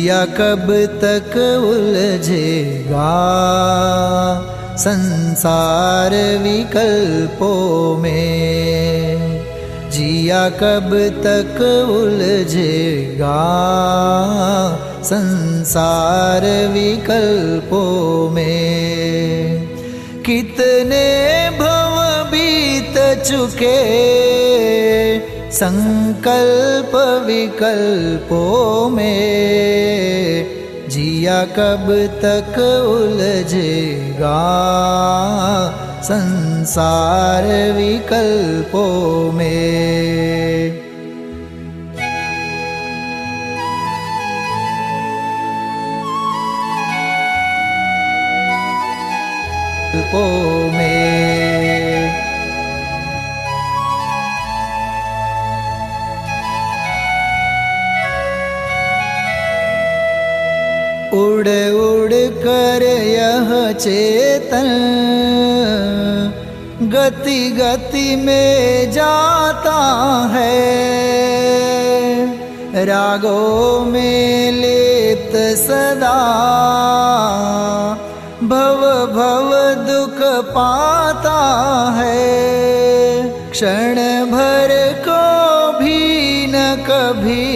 जिया कब तक उलझेगा संसार विकल्पों में, जिया कब तक उलझेगा संसार विकल्पों में। कितने भव बीत चुके संकल्प विकल्पों में, जिया कब तक उलझेगा संसार विकल्पों में। विकल्पों में उड़ उड़ कर यह चेतन गति गति में जाता है, रागों में लिप्त सदा भव भव दुख पाता है। क्षण भर को भी न कभी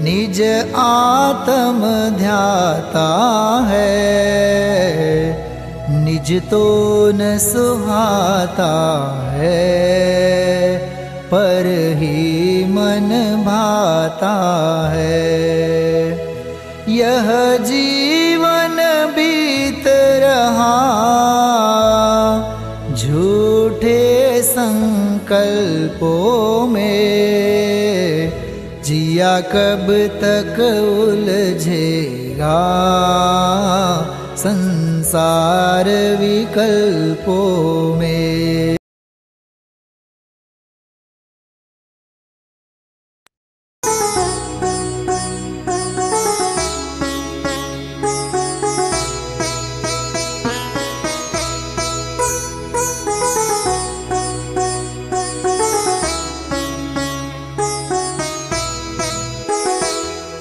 निज आत्म ध्याता है, निज तो न सुहाता है, पर ही मन भाता है। यह जीवन बीत रहा झूठे संकल्पों में, जिया कब तक उलझेगा संसार विकल्पों में।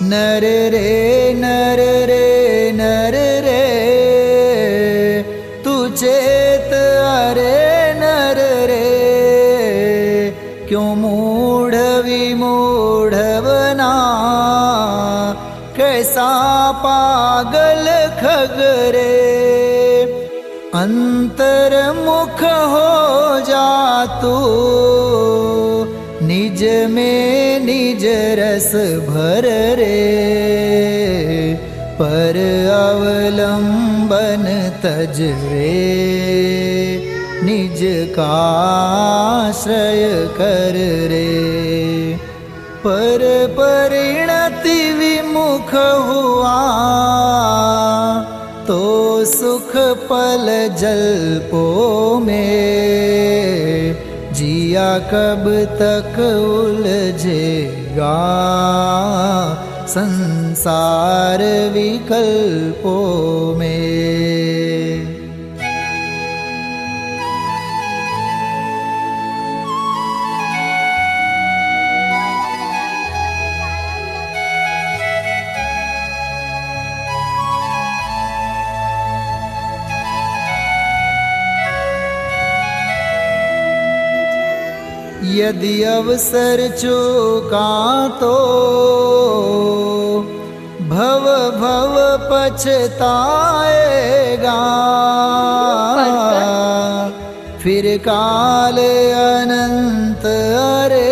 नर रे नर रे नर रे तू चेत अरे नर रे, क्यों मूढ़ विमूढ़ बना कैसा पागल खग रे। अंतर्मुख हो जा तू निज में निज रस भर रे, पर अवलंबन तज रे निज का आश्रय कर रे। पर परिणति विमुख हुआ तो सुख पल जल्पों में, जिया कब तक उलझेगा संसार विकल्पों में। यदि अवसर चूका तो भव भव पछताएगा, फिर काल अनंत अरे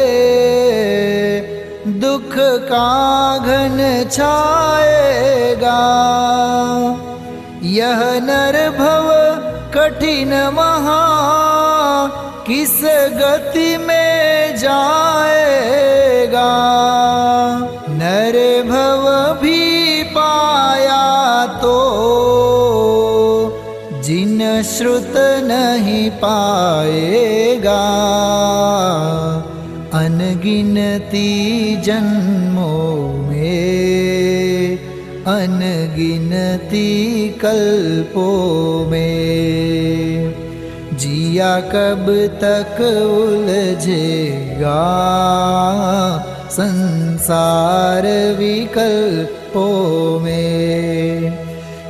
दुख का घन छाएगा। यह नर भव कठिन महा किस गति में जाएगा। नर भव भी पाया तो जिन श्रुत नहीं पाएगा। अनगिनती जन्मों में अनगिनती कल्पों में, जिया कब तक उलझेगा संसार विकल्पों में।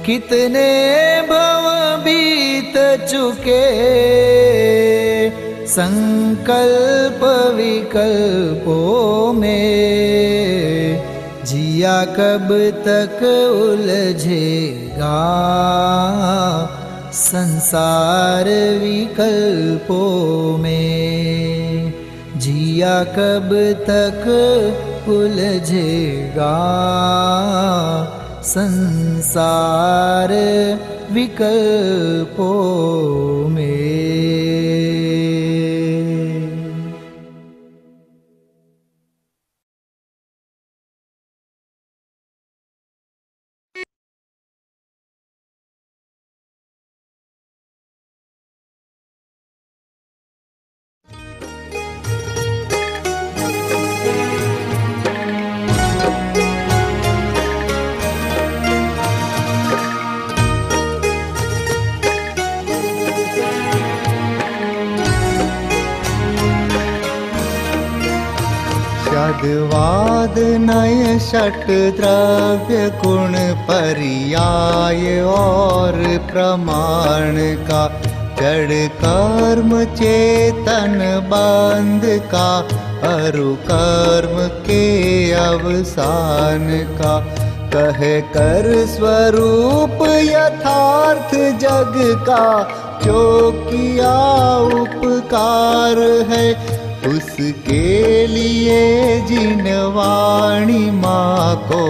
कितने भव बीत चुके संकल्प विकल्पों में, जिया कब तक उलझेगा संसार विकल्पों में। जिया कब तक उलझेगा संसार विकल्पों में। वाद नय षट द्रव्य गुण पर्याय और प्रमाण का, जड़ कर्म चेतन बंध का, अरु कर्म के अवसान का। कह कर स्वरूप यथार्थ जग का, जो किया उपकार है उसके लिए जिन वाणी माँ को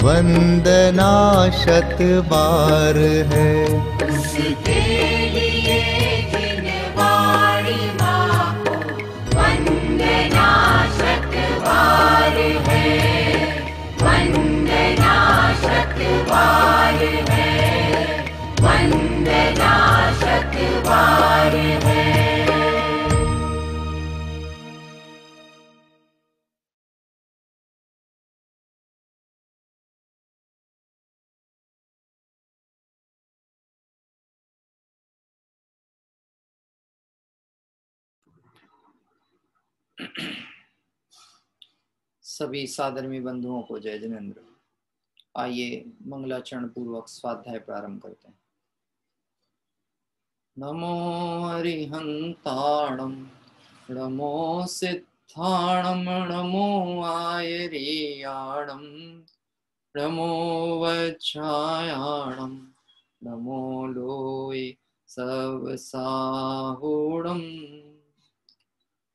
वंदना शत बार है। उसके लिए जिन वाणी माँ को वंदना शत बार है, वंदना शत बार है, वंदना शत बार है। सभी साधर्मी बंधुओं को जय जिनेन्द्र। आइए मंगलाचरण पूर्वक स्वाध्याय प्रारंभ करते हैं। नमो अरिहंताणं नमो सिद्धाणं नमो आयर्याणं नमो वज्रायाणं नमो लोय सवसाहूणम्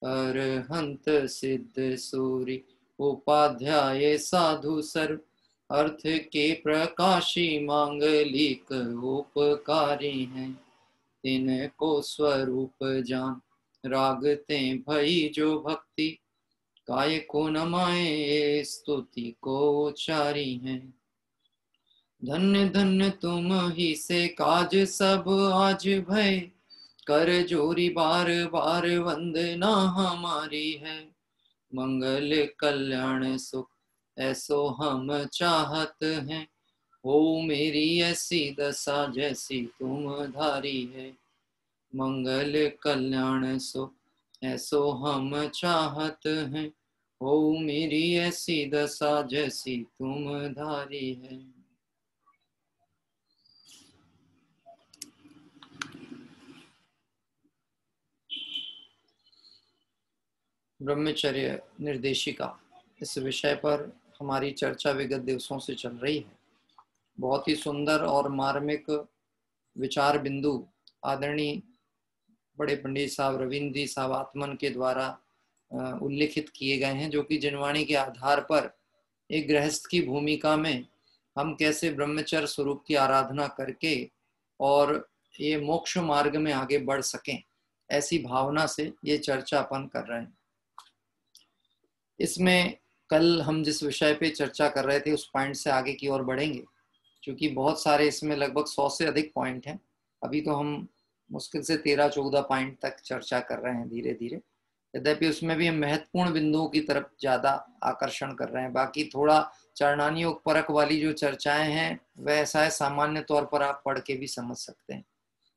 अरहंत सिद्ध सूरि उपाध्याय साधु सर्व अर्थ के प्रकाशी मांगलिक उपकारी हैं। इनको स्वरूप जान रागते भई जो भक्ति, काय को नमाए स्तुति को उचारी हैं। धन्य धन्य तुम ही से काज सब आज भय, कर जोरी बार बार वंदना हमारी है। मंगल कल्याण सुख ऐसो हम चाहत हैं, हो मेरी ऐसी दशा जैसी तुम धारी है। मंगल कल्याण सुख ऐसो हम चाहत हैं, हो मेरी ऐसी दशा जैसी तुम धारी है। ब्रह्मचर्य निर्देशिका, इस विषय पर हमारी चर्चा विगत दिवसों से चल रही है। बहुत ही सुंदर और मार्मिक विचार बिंदु आदरणीय बड़े पंडित साहब रविंद्र जी साहब आत्मन के द्वारा उल्लेखित किए गए हैं, जो कि जिनवाणी के आधार पर एक गृहस्थ की भूमिका में हम कैसे ब्रह्मचर्य स्वरूप की आराधना करके और ये मोक्ष मार्ग में आगे बढ़ सकें, ऐसी भावना से ये चर्चा अपन कर रहे हैं। इसमें कल हम जिस विषय पे चर्चा कर रहे थे उस पॉइंट से आगे की ओर बढ़ेंगे, क्योंकि बहुत सारे इसमें लगभग 100 से अधिक पॉइंट हैं। अभी तो हम मुश्किल से 13-14 पॉइंट तक चर्चा कर रहे हैं धीरे धीरे। यद्यपि उसमें भी हम महत्वपूर्ण बिंदुओं की तरफ ज़्यादा आकर्षण कर रहे हैं। बाकी थोड़ा चरणानियोग परक वाली जो चर्चाएं हैं वह ऐसा है, सामान्य तौर पर आप पढ़ के भी समझ सकते हैं।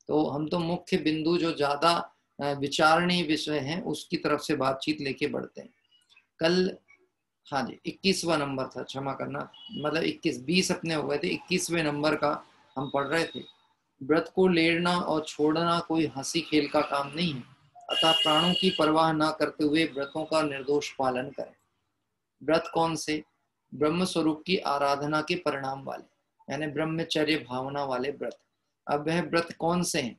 तो हम तो मुख्य बिंदु जो ज़्यादा विचारणीय विषय हैं उसकी तरफ से बातचीत लेके बढ़ते हैं। कल हाँ जी 21वां नंबर था, क्षमा करना, मतलब 20 अपने हो गए थे, 21वें नंबर का हम पढ़ रहे थे। व्रत को लेना और छोड़ना कोई हंसी खेल का काम नहीं है, अतः प्राणों की परवाह न करते हुए व्रतों का निर्दोष पालन करें। व्रत कौन से? ब्रह्म स्वरूप की आराधना के परिणाम वाले, यानी ब्रह्मचर्य भावना वाले व्रत। अब वह व्रत कौन से हैं?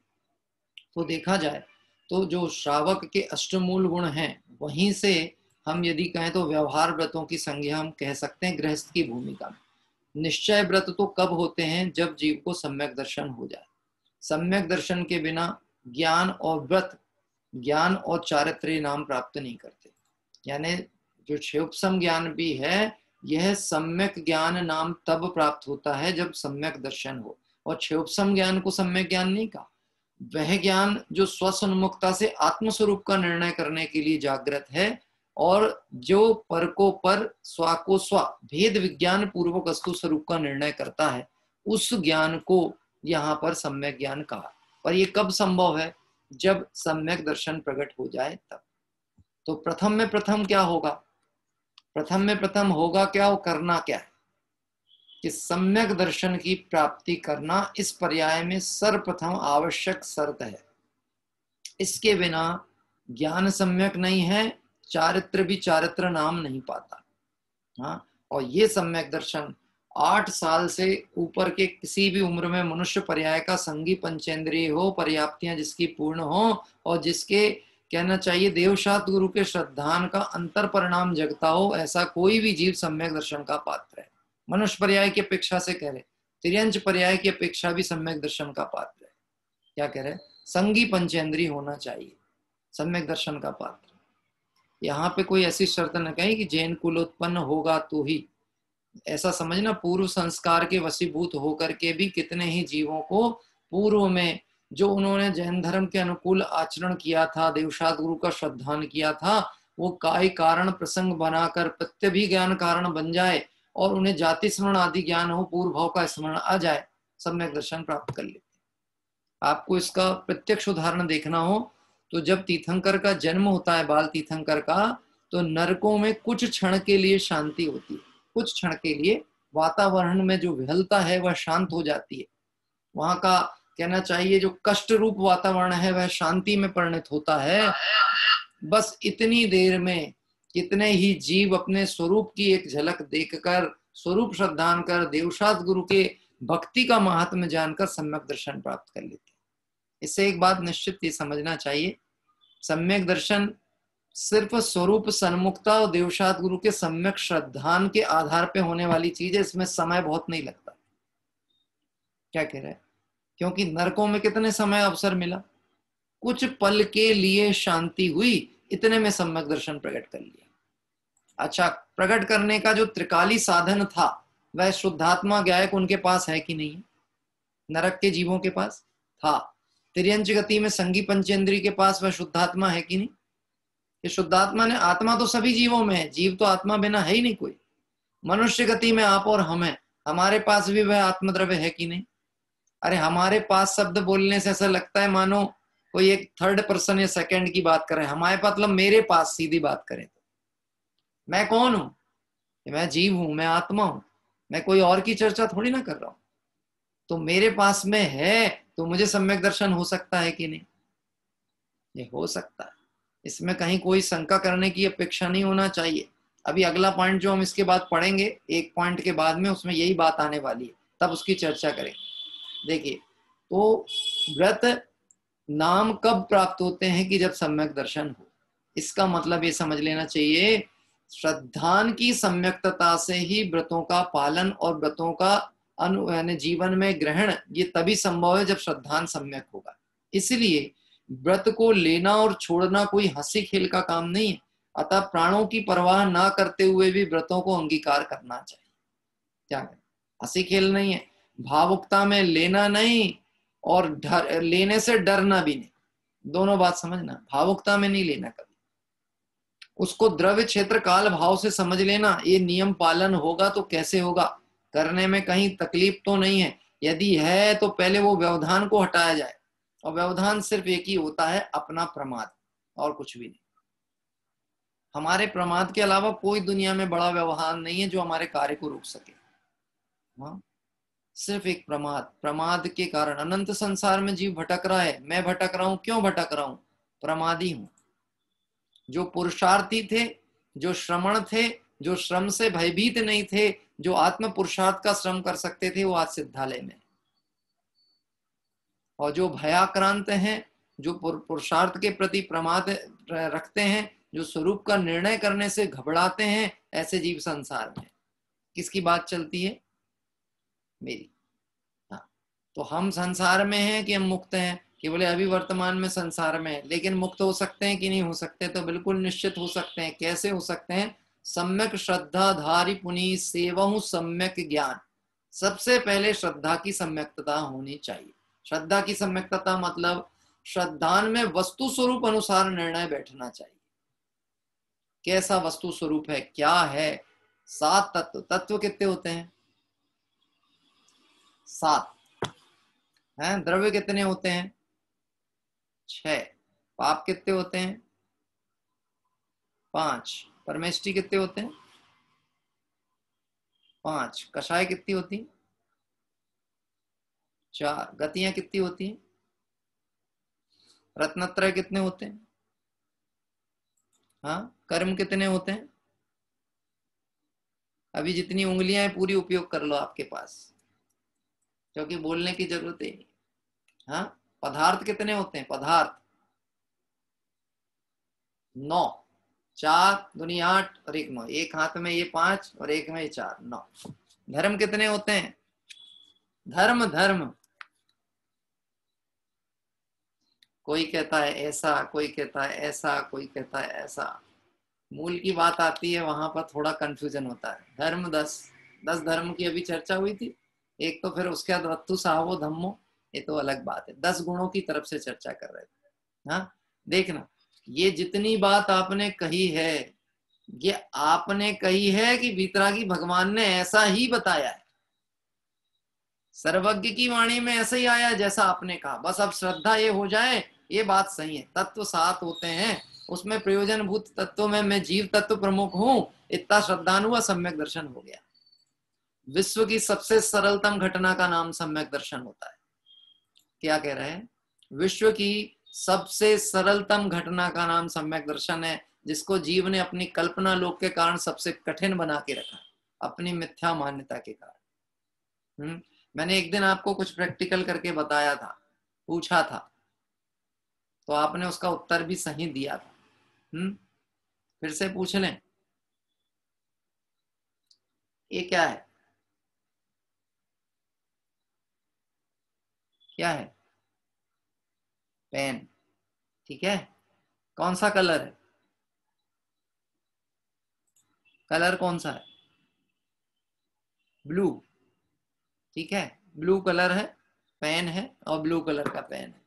तो देखा जाए तो जो श्रावक के अष्टमूल गुण हैं, वहीं से हम यदि कहें तो व्यवहार व्रतों की संज्ञा हम कह सकते हैं गृहस्थ की भूमिका में। निश्चय व्रत तो कब होते हैं? जब जीव को सम्यक दर्शन हो जाए। सम्यक दर्शन के बिना ज्ञान और व्रत, ज्ञान और चारित्र्य नाम प्राप्त नहीं करते। यानी जो क्षयोपम ज्ञान भी है, यह सम्यक ज्ञान नाम तब प्राप्त होता है जब सम्यक दर्शन हो, और क्षयोपम ज्ञान को सम्यक ज्ञान नहीं कहा। वह ज्ञान जो स्वसन्मुखता से आत्मस्वरूप का निर्णय करने के लिए जागृत है, और जो पर को पर, स्वा को स्वा, भेद विज्ञान पूर्वक वस्तु स्वरूप का निर्णय करता है, उस ज्ञान को यहाँ पर सम्यक ज्ञान कहा। पर ये कब संभव है? जब सम्यक दर्शन प्रकट हो जाए तब। तो प्रथम में प्रथम क्या होगा? प्रथम में प्रथम होगा क्या, वो करना क्या है कि सम्यक दर्शन की प्राप्ति करना इस पर्याय में सर्वप्रथम आवश्यक शर्त है। इसके बिना ज्ञान सम्यक नहीं है, चारित्र भी चारित्र नाम नहीं पाता। हाँ, और ये सम्यक दर्शन 8 साल से ऊपर के किसी भी उम्र में मनुष्य पर्याय का संगी पंचेंद्रिय हो, पर्याप्तियां जिसकी पूर्ण हो, और जिसके कहना चाहिए देवशात गुरु के श्रद्धान का अंतर परिणाम जगता हो, ऐसा कोई भी जीव सम्यक दर्शन का पात्र है। मनुष्य पर्याय की अपेक्षा से कह रहे, तिर्यंच पर्याय की अपेक्षा भी सम्यक दर्शन का पात्र है। क्या कह रहे? संगी पंचेंद्रिय होना चाहिए सम्यक दर्शन का पात्र। यहाँ पे कोई ऐसी शर्त न कही कि जैन कुल उत्पन्न होगा तो ही, ऐसा समझना पूर्व संस्कार के वशीभूत होकर के भी कितने ही जीवों को पूर्व में जो उन्होंने जैन धर्म के अनुकूल आचरण किया था, देवशात गुरु का श्रद्धान किया था, वो काय कारण प्रसंग बनाकर प्रत्यभि ज्ञान कारण बन जाए और उन्हें जाति स्मरण आदि ज्ञान हो, पूर्व भाव का स्मरण आ जाए, सम्यक दर्शन प्राप्त कर लेते। आपको इसका प्रत्यक्ष उदाहरण देखना हो तो जब तीर्थंकर का जन्म होता है, बाल तीर्थंकर का, तो नरकों में कुछ क्षण के लिए शांति होती है, कुछ क्षण के लिए वातावरण में जो विहलता है वह शांत हो जाती है। वहां का कहना चाहिए जो कष्ट रूप वातावरण है वह शांति में परिणत होता है। बस इतनी देर में कितने ही जीव अपने स्वरूप की एक झलक देखकर, स्वरूप श्रद्धान कर, देवशात गुरु के भक्ति का महात्म्य जानकर सम्यक दर्शन प्राप्त कर लेते। इससे एक बात निश्चित ही समझना चाहिए, सम्यक दर्शन सिर्फ स्वरूप सन्मुखता और देवशात गुरु के सम्यक श्रद्धान के आधार पे होने वाली चीज है। इसमें समय बहुत नहीं लगता। क्या कह रहे हैं? क्योंकि नरकों में कितने समय अवसर मिला, कुछ पल के लिए शांति हुई, इतने में सम्यक दर्शन प्रकट कर लिया। अच्छा, प्रकट करने का जो त्रिकाली साधन था वह शुद्धात्मा गायक उनके पास है कि नहीं? नरक के जीवों के पास था। तिर्यंच गति में संगी पंचेंद्री के पास वह शुद्धात्मा है कि नहीं? ये शुद्धात्मा ने, आत्मा तो सभी जीवों में है, जीव तो आत्मा बिना है ही नहीं कोई। मनुष्य गति में आप और हम हैं, हमारे पास भी वह आत्मद्रव्य है कि नहीं? अरे हमारे पास शब्द बोलने से ऐसा लगता है मानो कोई एक थर्ड पर्सन या सेकंड की बात करें। हमारे पास मतलब मेरे पास सीधी बात करें तो मैं कौन हूं? मैं जीव हूं, मैं आत्मा हूं, मैं कोई और की चर्चा थोड़ी ना कर रहा हूं। तो मेरे पास में है तो मुझे सम्यक दर्शन हो सकता है कि नहीं? ये हो सकता है, इसमें कहीं कोई शंका करने की अपेक्षा नहीं होना चाहिए। अभी अगला पॉइंट जो हम इसके बाद पढ़ेंगे, एक पॉइंट के बाद में, उसमें यही बात आने वाली है, तब उसकी चर्चा करेंगे। देखिए, तो व्रत नाम कब प्राप्त होते हैं कि जब सम्यक दर्शन हो। इसका मतलब ये समझ लेना चाहिए, श्रद्धान की सम्यक्तता से ही व्रतों का पालन और व्रतों का यानी जीवन में ग्रहण ये तभी संभव है जब श्रद्धान सम्यक होगा। इसलिए व्रत को लेना और छोड़ना कोई हंसी खेल का काम नहीं है, अतः प्राणों की परवाह ना करते हुए भी व्रतों को अंगीकार करना चाहिए। क्या है? हंसी खेल नहीं है, भावुकता में लेना नहीं और लेने से डरना भी नहीं, दोनों बात समझना। भावुकता में नहीं लेना कभी, उसको द्रव्य क्षेत्र काल भाव से समझ लेना। ये नियम पालन होगा तो कैसे होगा, करने में कहीं तकलीफ तो नहीं है, यदि है तो पहले वो व्यवधान को हटाया जाए, और व्यवधान सिर्फ एक ही होता है, अपना प्रमाद, और कुछ भी नहीं। हमारे प्रमाद के अलावा कोई दुनिया में बड़ा व्यवहार नहीं है जो हमारे कार्य को रोक सके। हाँ, सिर्फ एक प्रमाद, प्रमाद के कारण अनंत संसार में जीव भटक रहा है। मैं भटक रहा हूं, क्यों भटक रहा हूं? प्रमादी हूं। जो पुरुषार्थी थे, जो श्रमण थे, जो श्रम से भयभीत नहीं थे, जो आत्म पुरुषार्थ का श्रम कर सकते थे, वो आज सिद्धालय में। और जो भयाक्रांत हैं, जो पुरुषार्थ के प्रति प्रमाद रखते हैं, जो स्वरूप का निर्णय करने से घबराते हैं, ऐसे जीव संसार में। किसकी बात चलती है? मेरी। हाँ, तो हम संसार में हैं कि हम मुक्त हैं? कि बोले अभी वर्तमान में संसार में है, लेकिन मुक्त हो सकते हैं कि नहीं हो सकते? तो बिल्कुल निश्चित हो सकते हैं। कैसे हो सकते हैं? सम्यक श्रद्धाधारी पुनि सेवहु सम्यक ज्ञान। सबसे पहले श्रद्धा की सम्यक्तता होनी चाहिए। श्रद्धा की सम्यक्तता मतलब श्रद्धान में वस्तु स्वरूप अनुसार निर्णय बैठना चाहिए। कैसा वस्तु स्वरूप है, क्या है? 7 तत्व। तत्व कितने होते हैं? 7 हैं। द्रव्य कितने होते हैं? 6। पाप कितने होते हैं? 5। परमेष्टि कितने होते हैं? 5। कषाय कितनी होती? 4। गतियां कितनी होती हैं? रत्नत्रय कितने होते हैं? हाँ, कर्म कितने होते हैं? अभी जितनी उंगलियां हैं पूरी उपयोग कर लो आपके पास, क्योंकि बोलने की जरूरत है नहीं। हाँ, पदार्थ कितने होते हैं? पदार्थ 9। 4 दूनी 8 और 1 9। एक हाथ में ये 5 और एक में ये 4, 9। धर्म कितने होते हैं? धर्म धर्म कोई कहता है ऐसा, कोई कहता है ऐसा, कोई कहता है ऐसा। मूल की बात आती है वहां पर थोड़ा कंफ्यूजन होता है। धर्म 10 धर्म की अभी चर्चा हुई थी। एक तो फिर उसके बाद रत्तु साहबो धम्मो, ये तो अलग बात है। 10 गुणों की तरफ से चर्चा कर रहे थे। हाँ, देखना, ये जितनी बात आपने कही है, ये आपने कही है कि वीतरागी भगवान ने ऐसा ही बताया है। सर्वज्ञ की वाणी में ऐसा ही आया जैसा आपने कहा। बस अब श्रद्धा ये हो जाए, ये बात सही है। तत्व 7 होते हैं, उसमें प्रयोजन भूत तत्वों में मैं जीव तत्व प्रमुख हूं, इतना श्रद्धानुआ सम्यक दर्शन हो गया। विश्व की सबसे सरलतम घटना का नाम सम्यक दर्शन होता है। क्या कह रहे हैं? विश्व की सबसे सरलतम घटना का नाम सम्यक दर्शन है, जिसको जीव ने अपनी कल्पना लोक के कारण सबसे कठिन बना के रखा, अपनी मिथ्या मान्यता के कारण। मैंने एक दिन आपको कुछ प्रैक्टिकल करके बताया था, पूछा था, तो आपने उसका उत्तर भी सही दिया था। फिर से पूछ लें। ये क्या है? क्या है? पेन। ठीक है, कौन सा कलर है? कलर कौन सा है? ब्लू। ठीक है, ब्लू कलर है, पेन है और ब्लू कलर का पेन है।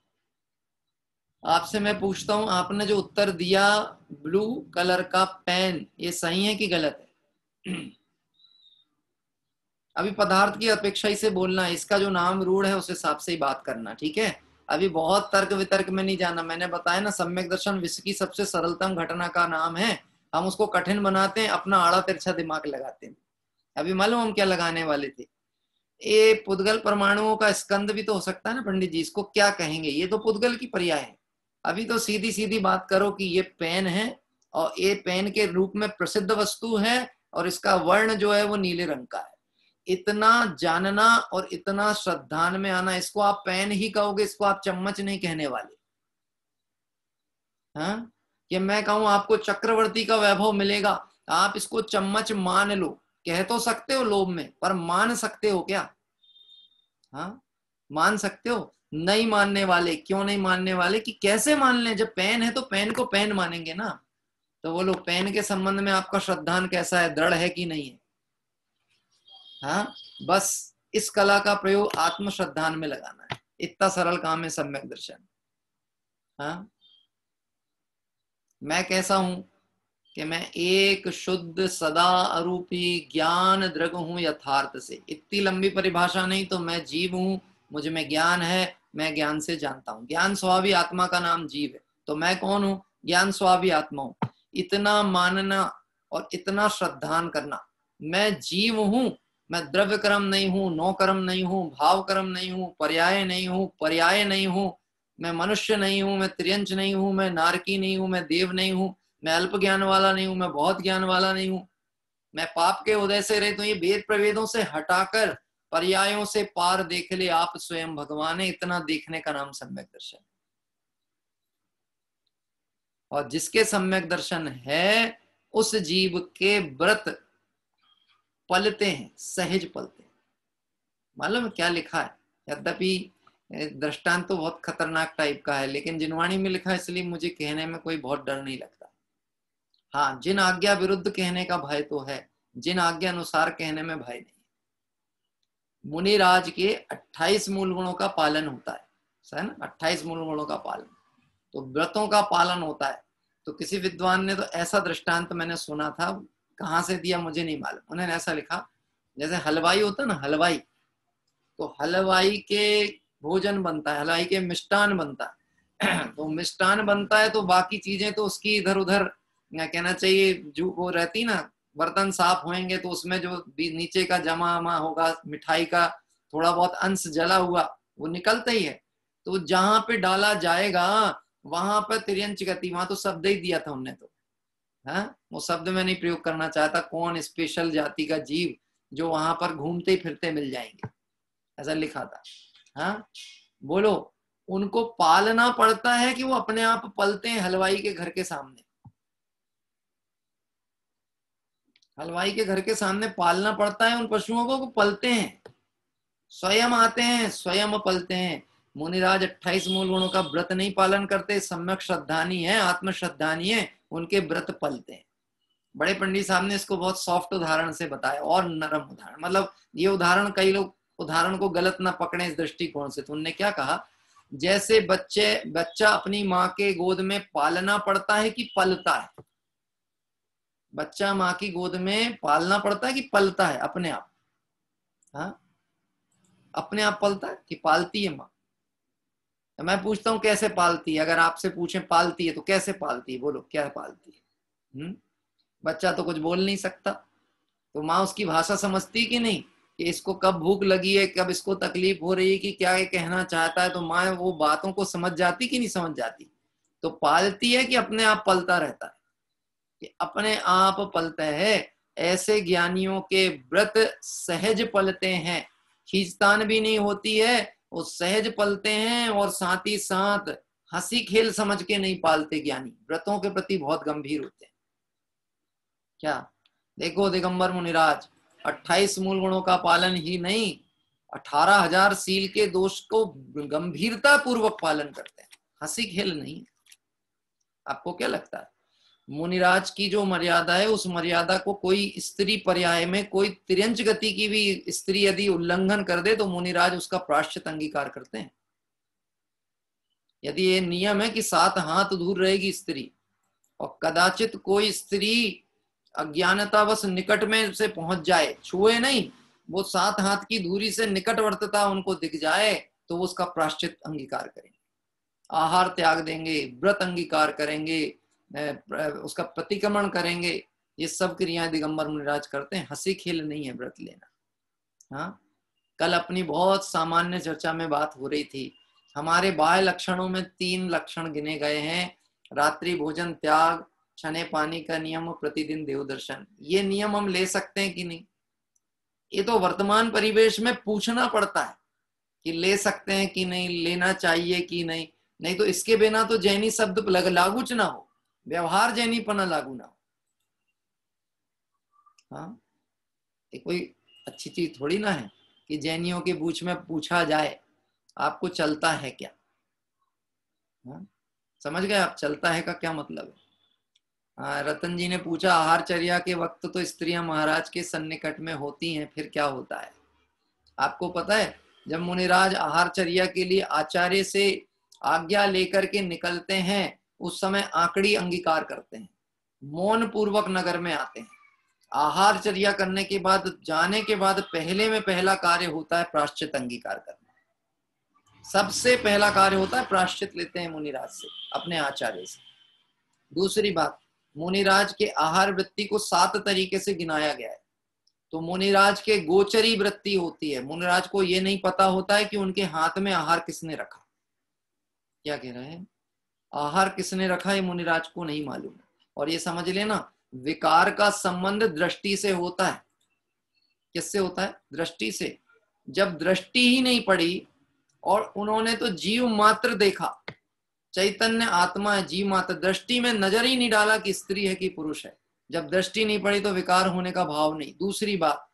आपसे मैं पूछता हूं, आपने जो उत्तर दिया ब्लू कलर का पेन, ये सही है कि गलत है? अभी पदार्थ की अपेक्षा ही से बोलना है, इसका जो नाम रूढ़ है उस हिसाब से ही बात करना। ठीक है, अभी बहुत तर्क वितर्क में नहीं जाना। मैंने बताया ना, सम्यक दर्शन विश्व की सबसे सरलतम घटना का नाम है। हम उसको कठिन बनाते हैं, अपना आड़ा तिरछा दिमाग लगाते हैं। अभी मालूम हम क्या लगाने वाले थे? ये पुद्गल परमाणुओं का स्कंद भी तो हो सकता है ना पंडित जी, इसको क्या कहेंगे? ये तो पुद्गल की पर्याय है। अभी तो सीधी सीधी बात करो कि ये पेन है और ये पेन के रूप में प्रसिद्ध वस्तु है और इसका वर्ण जो है वो नीले रंग का है। इतना जानना और इतना श्रद्धान में आना, इसको आप पेन ही कहोगे, इसको आप चम्मच नहीं कहने वाले। हाँ, कि मैं कहूं आपको चक्रवर्ती का वैभव मिलेगा, आप इसको चम्मच मान लो, कह तो सकते हो लोभ में, पर मान सकते हो क्या? हाँ, मान सकते हो? नहीं मानने वाले। क्यों नहीं मानने वाले? कि कैसे मान लें? जब पेन है तो पेन को पेन मानेंगे ना। तो बोलो, पेन के संबंध में आपका श्रद्धान कैसा है, दृढ़ है कि नहीं है? हाँ, बस इस कला का प्रयोग आत्म श्रद्धान में लगाना है। इतना सरल काम है सम्यक दर्शन। हाँ, मैं कैसा हूं कि मैं एक शुद्ध सदा अरूपी ज्ञान दृग हूं यथार्थ से। इतनी लंबी परिभाषा नहीं, तो मैं जीव हूं, मुझ में ज्ञान है, मैं ज्ञान से जानता हूं। ज्ञान स्वाभावी आत्मा का नाम जीव है, तो मैं कौन हूं? ज्ञान स्वाभावी आत्मा हूं। इतना मानना और इतना श्रद्धान करना, मैं जीव हूं, मैं द्रव्य कर्म नहीं हूं, नौ कर्म नहीं हूं, भाव कर्म नहीं हूं, पर्याय नहीं हूं, पर्याय नहीं हूं, मैं मनुष्य नहीं हूं, मैं त्रियंच नहीं हूं, मैं नारकी नहीं हूं, मैं देव नहीं हूं, मैं अल्प ज्ञान वाला नहीं हूं, मैं बहुत ज्ञान वाला नहीं हूं, मैं पाप के उदय से रहे। तो ये वेद प्रवेदों से हटाकर पर्यायों से पार देख ले आप स्वयं भगवान है, इतना देखने का नाम सम्यक दर्शन। और जिसके सम्यक दर्शन है उस जीव के व्रत पलते हैं, सहज पलते हैं। मालूम क्या लिखा है? यद्यपि दृष्टांत तो बहुत खतरनाक टाइप का है, लेकिन जिनवाणी में लिखा है इसलिए मुझे कहने में कोई बहुत डर नहीं लगता। हाँ, जिन आज्ञा विरुद्ध कहने का भय तो है, जिन आज्ञा अनुसार कहने में भय नहीं। मुनिराज के 28 मूल गुणों का पालन होता है ना, 28 मूल गुणों का पालन, तो व्रतों का पालन होता है। तो किसी विद्वान ने तो ऐसा दृष्टांत मैंने सुना था, कहाँ से दिया मुझे नहीं मालूम, उन्होंने ऐसा लिखा जैसे हलवाई होता है ना, हलवाई, तो हलवाई के भोजन बनता है, हलवाई के मिष्टान बनता है तो मिष्टान बनता है तो बाकी चीजें तो उसकी इधर उधर कहना चाहिए, जो वो रहती ना, बर्तन साफ होंगे तो उसमें जो नीचे का जमा होगा मिठाई का थोड़ा बहुत अंश जला हुआ वो निकलता ही है। तो जहां पे डाला जाएगा वहां पर तिर्यंच गति, वहां तो शब्द ही दिया था उनने तो, हाँ, वो शब्द में नहीं प्रयोग करना चाहता, कौन स्पेशल जाति का जीव जो वहां पर घूमते ही फिरते मिल जाएंगे, ऐसा लिखा था। हाँ बोलो, उनको पालना पड़ता है कि वो अपने आप पलते हैं हलवाई के घर के सामने? हलवाई के घर के सामने पालना पड़ता है उन पशुओं को पलते हैं, स्वयं आते हैं स्वयं पलते हैं। मुनिराज 28 मूल गुणों का व्रत नहीं पालन करते, सम्यक श्रद्धानी है, आत्म श्रद्धानी है, उनके व्रत पलते हैं। बड़े पंडित साहब ने इसको बहुत सॉफ्ट उदाहरण से बताया और नरम उदाहरण, मतलब ये उदाहरण कई लोग उदाहरण को गलत ना पकड़े इस दृष्टिकोण से। तो उन्होंने क्या कहा, जैसे बच्चा अपनी माँ के गोद में पालना पड़ता है कि पलता है? बच्चा माँ की गोद में पालना पड़ता है कि पलता है अपने आप? हाँ, अपने आप पलता है कि पालती है माँ? तो मैं पूछता हूँ कैसे पालती है? अगर आपसे पूछें पालती है तो कैसे पालती है, बोलो क्या पालती है? बच्चा तो कुछ बोल नहीं सकता, तो माँ उसकी भाषा समझती कि नहीं, कि इसको कब भूख लगी है, कब इसको तकलीफ हो रही है, कि क्या ये कहना चाहता है, तो माँ वो बातों को समझ जाती कि नहीं समझ जाती? तो पालती है कि अपने आप पलता रहता है? कि अपने आप पलता है। ऐसे ज्ञानियों के व्रत सहज पलते हैं, खींचतान भी नहीं होती है, वो सहज पलते हैं, और साथ ही साथ हंसी खेल समझ के नहीं पालते। ज्ञानी व्रतों के प्रति बहुत गंभीर होते हैं। क्या देखो दिगंबर मुनिराज 28 मूल गुणों का पालन ही नहीं, 18,000 सील के दोष को गंभीरता पूर्वक पालन करते हैं, हंसी खेल नहीं। आपको क्या लगता है मुनिराज की जो मर्यादा है, उस मर्यादा को कोई स्त्री पर्याय में कोई तिर्यंच गति की भी स्त्री यदि उल्लंघन कर दे तो मुनिराज उसका प्रायश्चित अंगीकार करते हैं? यदि ये नियम है कि 7 हाथ दूर रहेगी स्त्री, और कदाचित कोई स्त्री अज्ञानतावश निकट में से पहुंच जाए, छुए नहीं, वो 7 हाथ की दूरी से निकटवर्तता उनको दिख जाए, तो वो उसका प्रायश्चित अंगीकार करेंगे, आहार त्याग देंगे, व्रत अंगीकार करेंगे, उसका प्रतिक्रमण करेंगे। ये सब क्रियाएं दिगंबर मुनिराज करते हैं, हंसी खेल नहीं है व्रत लेना। हाँ, कल अपनी बहुत सामान्य चर्चा में बात हो रही थी, हमारे बाह्य लक्षणों में 3 लक्षण गिने गए हैं, रात्रि भोजन त्याग, छने पानी का नियम, प्रतिदिन देव दर्शन। ये नियम हम ले सकते हैं कि नहीं? ये तो वर्तमान परिवेश में पूछना पड़ता है कि ले सकते हैं कि नहीं, लेना चाहिए कि नहीं, नहीं तो इसके बिना तो जैनी शब्द लागू च ना हो, व्यवहार जैनी पना लागू ना हो। हाँ, ये कोई अच्छी चीज थोड़ी ना है कि जैनियों के पूछ में पूछा जाए आपको चलता है क्या। हाँ, समझ गए आप चलता है का क्या मतलब है? हाँ, रतन जी ने पूछा आहारचर्या के वक्त तो स्त्रियां महाराज के सन्निकट में होती हैं, फिर क्या होता है? आपको पता है जब मुनिराज आहारचर्या के लिए आचार्य से आज्ञा लेकर के निकलते हैं, उस समय आंकड़ी अंगीकार करते हैं, मौन पूर्वक नगर में आते हैं। आहारचर्या करने के बाद, जाने के बाद पहले में पहला कार्य होता है प्रायश्चित अंगीकार करना। सबसे पहला कार्य होता है प्रायश्चित लेते हैं मुनिराज से, अपने आचार्य से। दूसरी बात, मुनिराज के आहार वृत्ति को 7 तरीके से गिनाया गया है। तो मुनिराज के गोचरी वृत्ति होती है, मुनिराज को ये नहीं पता होता है कि उनके हाथ में आहार किसने रखा। क्या कह रहे हैं? आहार किसने रखा ये मुनिराज को नहीं मालूम। और ये समझ लेना, विकार का संबंध दृष्टि से होता है। किससे होता है? दृष्टि से। जब दृष्टि ही नहीं पड़ी और उन्होंने तो जीव मात्र देखा, चैतन्य आत्मा है, जीव मात्र, दृष्टि में नजर ही नहीं डाला कि स्त्री है कि पुरुष है। जब दृष्टि नहीं पड़ी तो विकार होने का भाव नहीं। दूसरी बात,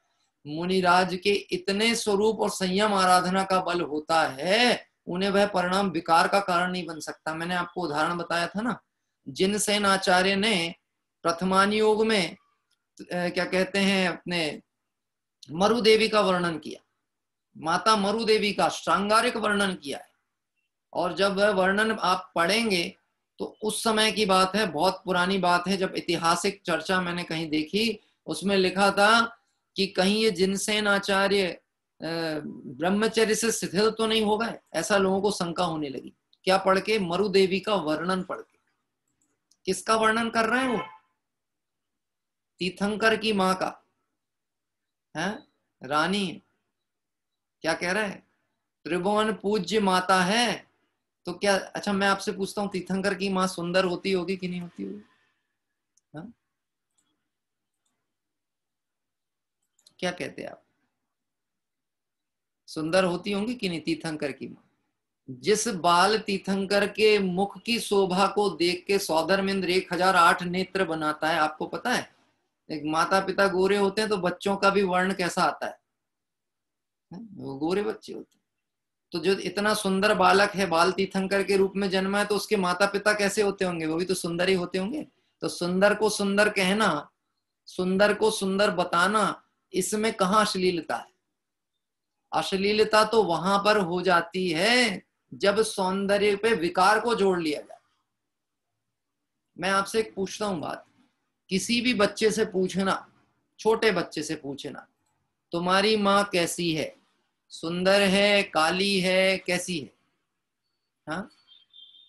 मुनिराज के इतने स्वरूप और संयम आराधना का बल होता है, उन्हें वह परिणाम विकार का कारण नहीं बन सकता। मैंने आपको उदाहरण बताया था ना, जिनसेन आचार्य ने प्रथमान योग में क्या कहते हैं, अपने मरु देवी का वर्णन किया, माता मरु देवी का श्रृंगारिक वर्णन किया है। और जब वह वर्णन आप पढ़ेंगे तो उस समय की बात है, बहुत पुरानी बात है, जब ऐतिहासिक चर्चा मैंने कहीं देखी, उसमें लिखा था कि कहीं ये जिनसेन आचार्य ब्रह्मचर्य से शिथिल तो नहीं हो गए, ऐसा लोगों को शंका होने लगी। क्या पढ़ के? मरु देवी का वर्णन पढ़ के। किसका वर्णन कर रहे हैं वो? तीर्थंकर की माँ का है, रानी। क्या कह रहे हैं? त्रिभुवन पूज्य माता है। तो क्या, अच्छा मैं आपसे पूछता हूँ, तीर्थंकर की माँ सुंदर होती होगी कि नहीं होती होगी? हाँ? क्या कहते हैं आप? सुंदर होती होंगी कि नहीं तीर्थंकर की माँ? जिस बाल तीर्थंकर के मुख की शोभा को देख के सौधर्मेंद्र 1008 नेत्र बनाता है, आपको पता है? एक माता पिता गोरे होते हैं तो बच्चों का भी वर्ण कैसा आता है? वो गोरे बच्चे होते हैं। तो जो इतना सुंदर बालक है, बाल तीर्थंकर के रूप में जन्मा है, तो उसके माता पिता कैसे होते होंगे? वो भी तो सुंदर ही होते होंगे। तो सुंदर को सुंदर कहना, सुंदर को सुंदर बताना, इसमें कहाँ अश्लीलता है? अश्लीलता तो वहां पर हो जाती है जब सौंदर्य पे विकार को जोड़ लिया जाए। मैं आपसे एक पूछता हूं बात, किसी भी बच्चे से पूछना, छोटे बच्चे से पूछना, तुम्हारी माँ कैसी है? सुंदर है, काली है, कैसी है? हाँ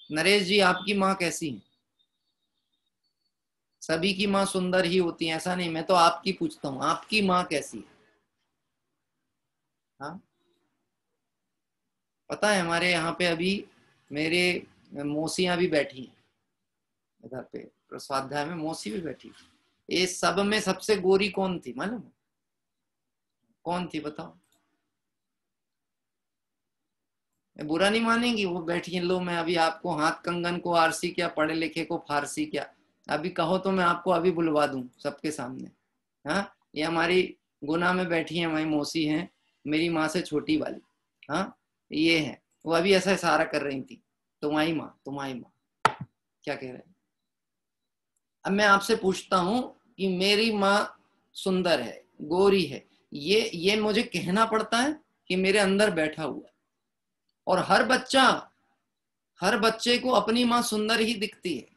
नरेश जी, आपकी माँ कैसी है? सभी की माँ सुंदर ही होती है ऐसा नहीं, मैं तो आपकी पूछता हूँ, आपकी माँ कैसी है? हाँ पता है, हमारे यहाँ पे अभी मेरे मौसियां भी बैठी हैं इधर पे, स्वाध्याय में मौसी भी बैठी। ये सब में सबसे गोरी कौन थी मालूम? कौन थी बताओ? बुरा नहीं मानेंगी, वो बैठी लो, मैं अभी आपको हाथ कंगन को आरसी क्या, पढ़े लिखे को फारसी क्या, अभी कहो तो मैं आपको अभी बुलवा दूं सबके सामने। हाँ ये हमारी गुना में बैठी है, हमारी मौसी हैं, मेरी माँ से छोटी वाली। हाँ ये है, वो अभी ऐसा इशारा कर रही थी, तुम्हारी माँ, तुम्हारी माँ। क्या कह रहे हैं? अब मैं आपसे पूछता हूं कि मेरी माँ सुंदर है, गोरी है, ये मुझे कहना पड़ता है कि मेरे अंदर बैठा हुआ है? और हर बच्चे को अपनी माँ सुंदर ही दिखती है,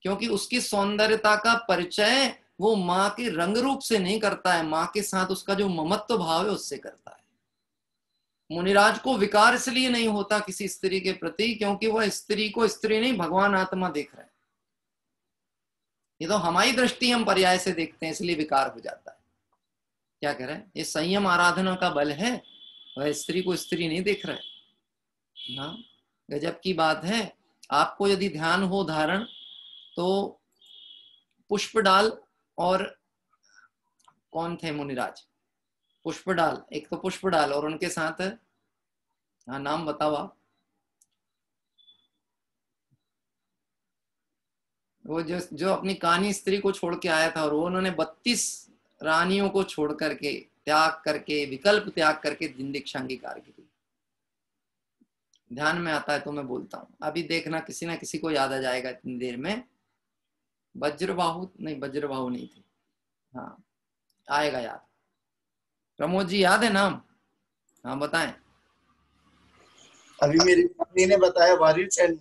क्योंकि उसकी सौंदर्यता का परिचय वो माँ के रंग रूप से नहीं करता है, माँ के साथ उसका जो ममत्व भाव है उससे करता है। मुनिराज को विकार इसलिए नहीं होता किसी स्त्री के प्रति, क्योंकि वह स्त्री को स्त्री नहीं, भगवान आत्मा देख रहे हैं। ये तो हमारी दृष्टि हम पर्याय से देखते हैं, इसलिए विकार हो जाता है। क्या कह रहे हैं? ये संयम आराधना का बल है, वह स्त्री को स्त्री नहीं देख रहे। हाँ गजब की बात है। आपको यदि ध्यान हो धारण तो पुष्पडाल और कौन थे मुनिराज? पुष्पडाल, एक तो पुष्पडाल और उनके साथ, हाँ नाम बताओ आप। वो जो अपनी कानी स्त्री को छोड़ के आया था, और वो उन्होंने 32 रानियों को छोड़ करके, त्याग करके, विकल्प त्याग करके दीक्षा अंगीकार की। ध्यान में आता है तो मैं बोलता हूँ, अभी देखना किसी ना किसी को याद आ जाएगा इतनी देर में। वज्रबाहु नहीं थे, हाँ आएगा याद। प्रमोद जी याद है नाम? हाँ बताएं। अभी मेरी पत्नी ने बताया वारिसेन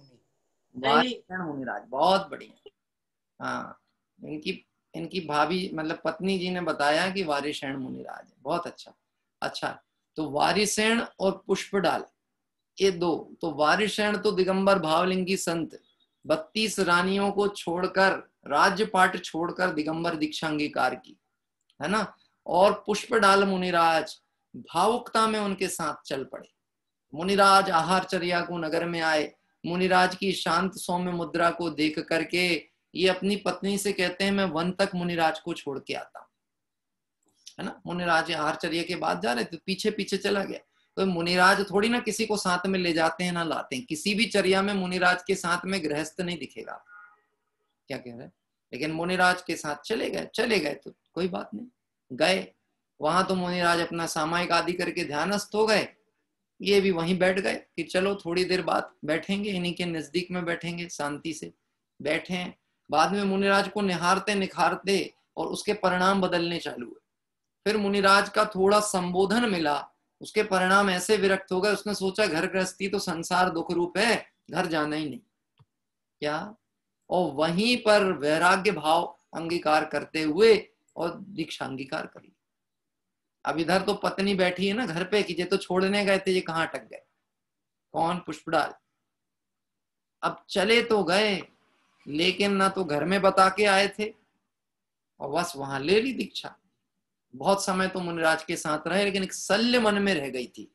मुनिराज, बहुत बढ़िया। हाँ इनकी भाभी मतलब पत्नी जी ने बताया कि वारिसेन मुनिराज, बहुत अच्छा। अच्छा तो वारिसेन और पुष्पडाल ये दो, तो वारिसेन तो दिगंबर भावलिंगी संत 32 रानियों को छोड़कर, राज्यपाट छोड़कर दिगंबर दीक्षा अंगीकार की, है ना। और पुष्पडाल मुनिराज भावुकता में उनके साथ चल पड़े। मुनिराज आहारचर्या को नगर में आए। मुनिराज की शांत सौम्य मुद्रा को देख करके ये अपनी पत्नी से कहते हैं, मैं वन तक मुनिराज को छोड़ के आता हूं, है ना। मुनिराज आहारचर्या के बाद जा रहे थे, पीछे पीछे चला गया। तो मुनिराज थोड़ी ना किसी को साथ में ले जाते हैं, ना लाते हैं। किसी भी चर्या में मुनिराज के साथ में गृहस्थ नहीं दिखेगा, क्या कह रहे हैं। लेकिन मुनिराज के साथ चले गए तो कोई बात नहीं, गए वहां तो मुनिराज अपना सामायिक आदि करके ध्यानस्थ हो गए। ये भी वहीं बैठ गए कि चलो थोड़ी देर बाद बैठेंगे, इन्हीं के नजदीक में बैठेंगे, शांति से बैठे। बाद में मुनिराज को निहारते निखारते और उसके परिणाम बदलने चालू हुए। फिर मुनिराज का थोड़ा संबोधन मिला, उसके परिणाम ऐसे विरक्त हो गए, उसने सोचा घर गृहस्थी तो संसार दुख रूप है, घर जाना ही नहीं, क्या। और वहीं पर वैराग्य भाव अंगीकार करते हुए और दीक्षा अंगीकार करी। अब इधर तो पत्नी बैठी है ना घर पे कि ये तो छोड़ने गए थे, ये कहाँ अटक गए। कौन? पुष्पडाल। अब चले तो गए, लेकिन ना तो घर में बता के आए थे और बस वहां ले ली दीक्षा। बहुत समय तो मुनिराज के साथ रहे, लेकिन एक शल्य मन में रह गई थी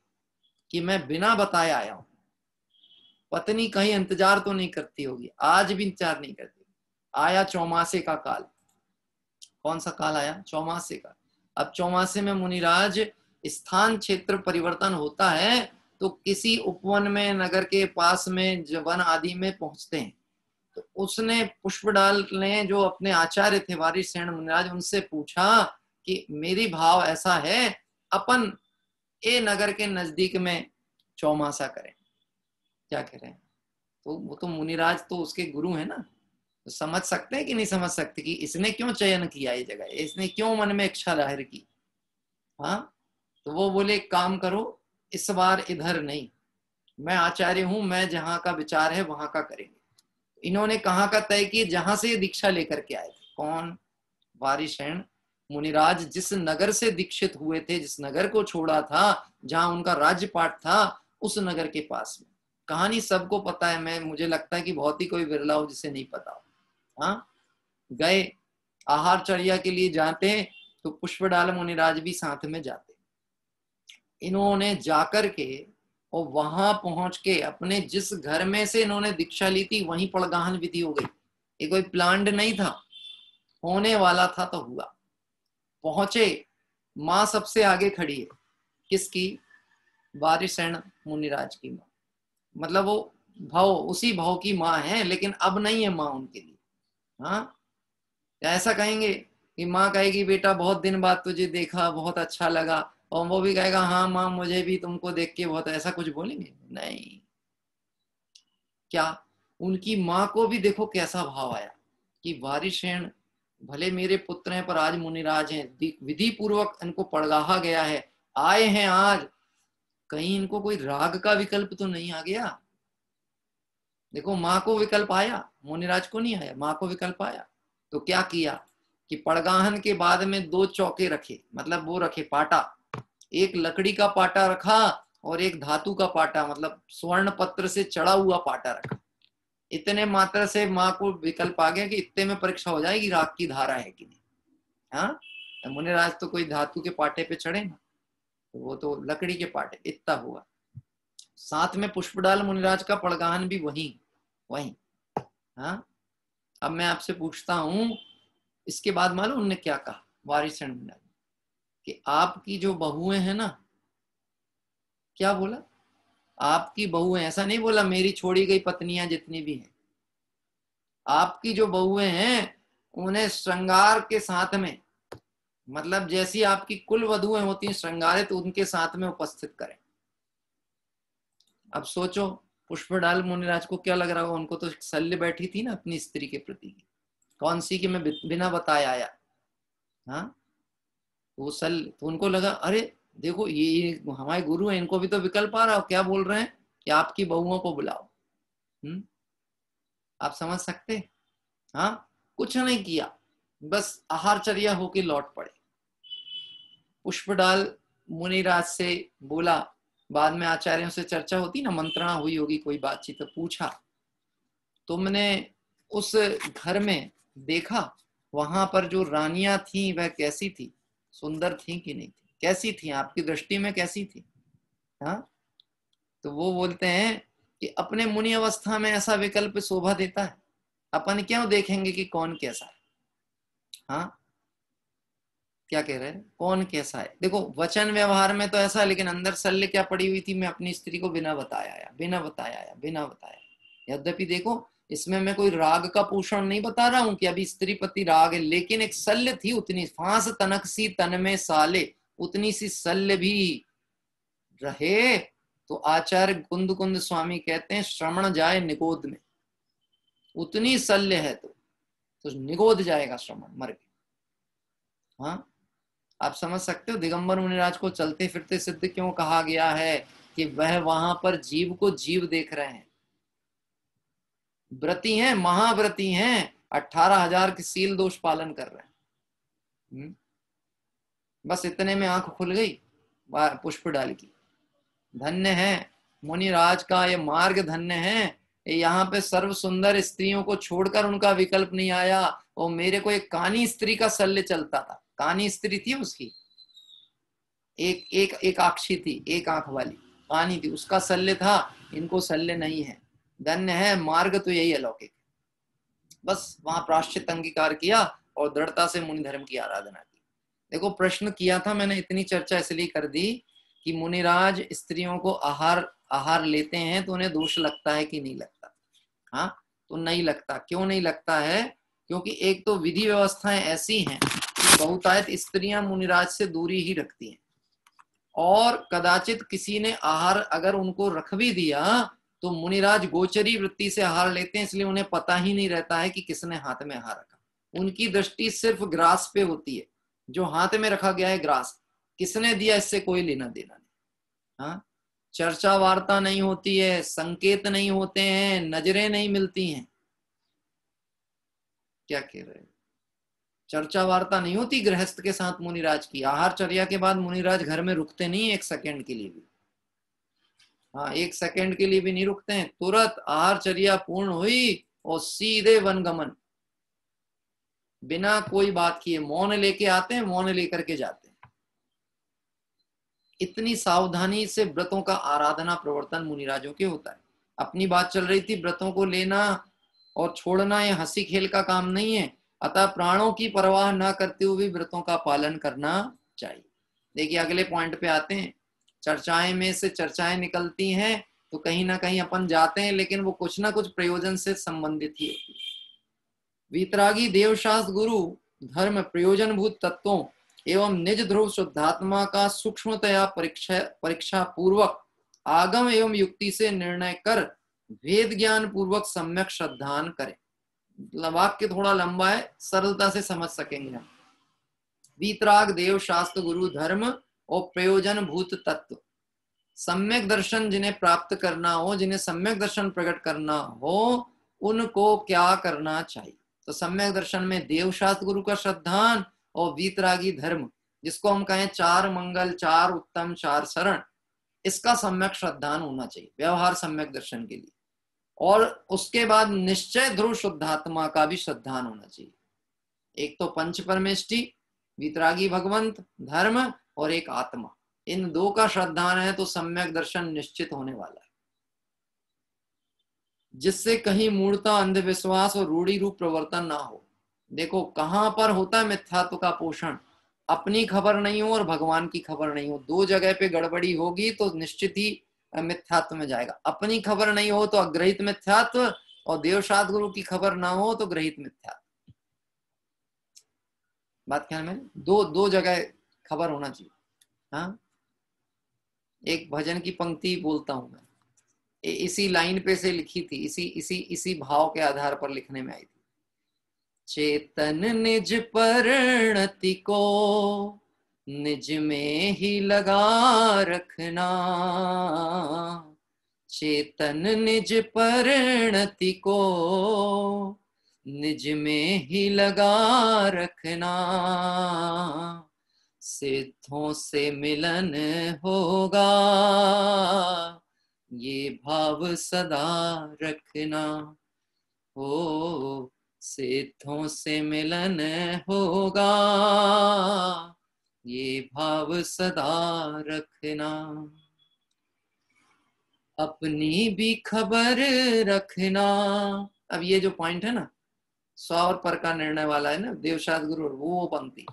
कि मैं बिना बताए आया हूं। पत्नी कहीं इंतजार तो नहीं करती होगी, आज भी इंतजार नहीं करती। आया चौमासे का काल। कौन सा काल आया? चौमासे का। अब चौमासे में मुनिराज स्थान क्षेत्र परिवर्तन होता है तो किसी उपवन में, नगर के पास में, वन आदि में पहुंचते हैं। तो उसने, पुष्पडाल ने, जो अपने आचार्य थे वारिसेन मुनिराज, उनसे पूछा कि मेरी भाव ऐसा है, अपन ए नगर के नजदीक में चौमासा करें, क्या कह रहे हैं। तो वो तो मुनिराज तो उसके गुरु है ना, तो समझ सकते हैं कि नहीं समझ सकते कि इसने क्यों चयन किया ये जगह, इसने क्यों मन में इच्छा जाहिर की। हाँ, तो वो बोले काम करो, इस बार इधर नहीं, मैं आचार्य हूं, मैं जहां का विचार है वहां का करेंगे। इन्होंने कहाँ का तय किया? जहां से दीक्षा लेकर के आए थे। कौन? वारिसेन मुनिराज जिस नगर से दीक्षित हुए थे, जिस नगर को छोड़ा था, जहां उनका राज्यपाठ था, उस नगर के पास में। कहानी सबको पता है, मैं मुझे लगता है कि बहुत ही कोई विरला हो जिसे नहीं पता हो। हाँ, गए, आहारचर्या के लिए जाते हैं तो पुष्पडाल मुनिराज भी साथ में जाते। इन्होंने जाकर के और वहां पहुंच के अपने जिस घर में से इन्होंने दीक्षा ली थी वहीं पड़गाहन विधि हो गई। ये कोई प्लान्ड नहीं था, होने वाला था तो हुआ। पहुंचे, माँ सबसे आगे खड़ी है। किसकी? वारिसेन मुनिराज की माँ। मतलब वो भाव, उसी भाव की माँ है, लेकिन अब नहीं है माँ उनके लिए। हाँ, ऐसा कहेंगे कि माँ कहेगी बेटा बहुत दिन बाद तुझे देखा, बहुत अच्छा लगा, और वो भी कहेगा हाँ माँ मुझे भी तुमको देख के बहुत, ऐसा कुछ बोलेंगे? नहीं। क्या उनकी माँ को भी देखो कैसा भाव आया कि वारिसेन भले मेरे पुत्र हैं पर आज मुनिराज हैं, विधि पूर्वक इनको पड़गाहा गया है, आए हैं आज, कहीं इनको कोई राग का विकल्प तो नहीं आ गया। देखो माँ को विकल्प आया, मुनिराज को नहीं आया, माँ को विकल्प आया। तो क्या किया कि पड़गाहन के बाद में 2 चौके रखे, मतलब वो रखे पाटा, एक लकड़ी का पाटा रखा और एक धातु का पाटा, मतलब स्वर्ण पत्र से चढ़ा हुआ पाटा रखा। इतने मात्र से माँ को विकल्प आ गया कि इतने में परीक्षा हो जाएगी राग की धारा है कि नहीं। हाँ, मुनिराज तो कोई धातु के पाटे पे चढ़े ना, तो वो तो लकड़ी के पाटे, इतना हुआ। साथ में पुष्पडाल मुनिराज का पड़गाहन भी वहीं। हाँ, अब मैं आपसे पूछता हूं, इसके बाद मालूम उन्होंने क्या कहा वारिसेन मुनिराज कि आपकी जो बहुएं हैं ना, क्या बोला? आपकी बहुएं, ऐसा नहीं बोला मेरी छोड़ी गई पत्नियां जितनी भी हैं, आपकी जो बहुएं हैं उन्हें श्रृंगार के साथ में, मतलब जैसी आपकी कुल वधुएं होती हैं श्रृंगारित, तो उनके साथ में उपस्थित करें। अब सोचो पुष्पडाल मुनिराज को क्या लग रहा होगा, उनको तो शल्य बैठी थी ना अपनी स्त्री के प्रति, कौन सी कि मैं बिना बताए आया। हाँ, वो शल्य, तो उनको लगा अरे देखो ये हमारे गुरु हैं, इनको भी तो विकल्प आ रहा हो, क्या बोल रहे हैं कि आपकी बहुओं को बुलाओ। आप समझ सकते? हाँ, कुछ नहीं किया, बस आहारचर्या होके लौट पड़े। पुष्पडाल मुनिराज से बोला, बाद में आचार्यों से चर्चा होती ना, मंत्रणा हुई होगी, कोई बातचीत, तो पूछा तुमने उस घर में देखा, वहां पर जो रानियां थी वह कैसी थी, सुंदर थी कि नहीं थी, कैसी थी आपकी दृष्टि में, कैसी थी? हाँ, तो वो बोलते हैं कि अपने मुनि अवस्था में ऐसा विकल्प शोभा देता है, अपन क्यों देखेंगे कि कौन कैसा है? हाँ, क्या कह रहे हैं, कौन कैसा है? देखो वचन व्यवहार में तो ऐसा है, लेकिन अंदर शल्य क्या पड़ी हुई थी, मैं अपनी स्त्री को बिना बताया आया, बिना बताया आया, बिना बताया। यद्यपि देखो इसमें मैं कोई राग का पोषण नहीं बता रहा हूं कि अभी स्त्री पति राग है, लेकिन एक शल्य थी उतनी, फांस तनक सी तन में साले, उतनी सी शल्य भी रहे तो आचार्य कुंद कुंद स्वामी कहते हैं श्रवण जाए निगोद में, उतनी शल्य है तो निगोद जाएगा श्रवण, मर के। हाँ, आप समझ सकते हो दिगंबर मुनिराज को चलते फिरते सिद्ध क्यों कहा गया है कि वह वहां पर जीव को जीव देख रहे हैं, व्रती हैं, महाव्रती हैं, 18,000 के सील दोष पालन कर रहे हैं। बस इतने में आंख खुल गई पुष्प डाल की। धन्य है मुनिराज का ये मार्ग, धन्य है। यहाँ पे सर्व सुंदर स्त्रियों को छोड़कर उनका विकल्प नहीं आया। और मेरे को एक कानी स्त्री का शल्य चलता था, कानी स्त्री थी उसकी, एक आक्षी थी, एक आंख वाली कानी थी, उसका शल्य था, इनको शल्य नहीं है। धन्य है, मार्ग तो यही अलौकिक। बस वहां प्राश्चित अंगीकार किया और दृढ़ता से मुनि धर्म की आराधना की। देखो प्रश्न किया था मैंने, इतनी चर्चा इसलिए कर दी कि मुनिराज स्त्रियों को आहार लेते हैं तो उन्हें दोष लगता है कि नहीं लगता? हाँ, तो नहीं लगता। क्यों नहीं लगता है? क्योंकि एक तो विधि व्यवस्थाएं ऐसी हैं कि बहुतायत स्त्रियां मुनिराज से दूरी ही रखती हैं, और कदाचित किसी ने आहार अगर उनको रख भी दिया तो मुनिराज गोचरी वृत्ति से आहार लेते हैं, इसलिए उन्हें पता ही नहीं रहता है कि किसने हाथ में आहार रखा। उनकी दृष्टि सिर्फ ग्रास पे होती है, जो हाथ में रखा गया है ग्रास, किसने दिया इससे कोई लेना देना नहीं। हाँ, चर्चा वार्ता नहीं होती है, संकेत नहीं होते हैं, नजरें नहीं मिलती हैं। क्या कह रहे हैं? चर्चा वार्ता नहीं होती गृहस्थ के साथ मुनिराज की। आहार चर्या के बाद मुनिराज घर में रुकते नहीं एक सेकंड के लिए भी। हाँ, एक सेकंड के लिए भी नहीं रुकते हैं, तुरंत आहार चर्या पूर्ण हुई और सीधे वनगमन, बिना कोई बात किए मौन लेके आते हैं, मौन लेकर के जाते हैं। इतनी सावधानी से व्रतों का आराधना प्रवर्तन मुनिराजों के होता है। अपनी बात चल रही थी, व्रतों को लेना और छोड़ना ये हंसी खेल का काम नहीं है, अतः प्राणों की परवाह न करते हुए व्रतों का पालन करना चाहिए। देखिए अगले पॉइंट पे आते हैं। चर्चाएं में से चर्चाएं निकलती हैं तो कहीं ना कहीं अपन जाते हैं, लेकिन वो कुछ ना कुछ प्रयोजन से संबंधित ही होती है। वीतरागी देवशास्त्र गुरु धर्म प्रयोजन भूत तत्वों एवं निज ध्रुव शुद्धात्मा का सूक्ष्मतया परीक्षा पूर्वक आगम एवं युक्ति से निर्णय कर वेद ज्ञान पूर्वक सम्यक श्रद्धान करें। वाक्य थोड़ा लंबा है, सरलता से समझ सकेंगे हम। वीतराग देव शास्त्र गुरु धर्म और प्रयोजन भूत तत्व, सम्यक दर्शन जिन्हें प्राप्त करना हो, जिन्हें सम्यक दर्शन प्रकट करना हो, उनको क्या करना चाहिए? तो सम्यक दर्शन में देव शास्त्र गुरु का श्रद्धान और वीतरागी धर्म, जिसको हम कहें 4 मंगल 4 उत्तम 4 शरण, इसका सम्यक श्रद्धान होना चाहिए व्यवहार सम्यक दर्शन के लिए। और उसके बाद निश्चय ध्रुव शुद्धात्मा का भी श्रद्धान होना चाहिए। एक तो पंच परमेष्टि, वीतरागी भगवंत, धर्म और एक आत्मा, इन 2 का श्रद्धान है तो सम्यक दर्शन निश्चित होने वाला है, जिससे कहीं मूढ़ता, अंधविश्वास और रूढ़ी रूप प्रवर्तन ना हो। देखो कहां पर होता है मिथ्यात्व का पोषण, अपनी खबर नहीं हो और भगवान की खबर नहीं हो, 2 जगह पे गड़बड़ी होगी तो निश्चित ही मिथ्यात्व में जाएगा। अपनी खबर नहीं हो तो अग्रहित मिथ्यात्व, और देवशास्त्र गुरु की खबर ना हो तो ग्रहित मिथ्यात्व। बात ख्याल में, दो जगह खबर होना चाहिए। हाँ, एक भजन की पंक्ति बोलता हूं मैं, इसी लाइन पे से लिखी थी, इसी भाव के आधार पर लिखने में आई थी। चेतन निज परिणति को निज में ही लगा रखना, चेतन निज परिणति को निज में ही लगा रखना, सिद्धों से मिलन होगा ये भाव सदा रखना। हो, सेठों से मिलन होगा, ये भाव सदा रखना। अपनी भी खबर रखना। अब ये जो पॉइंट है ना, स्व और पर का निर्णय वाला है ना, देवशाद गुरु, वो पंक्ति,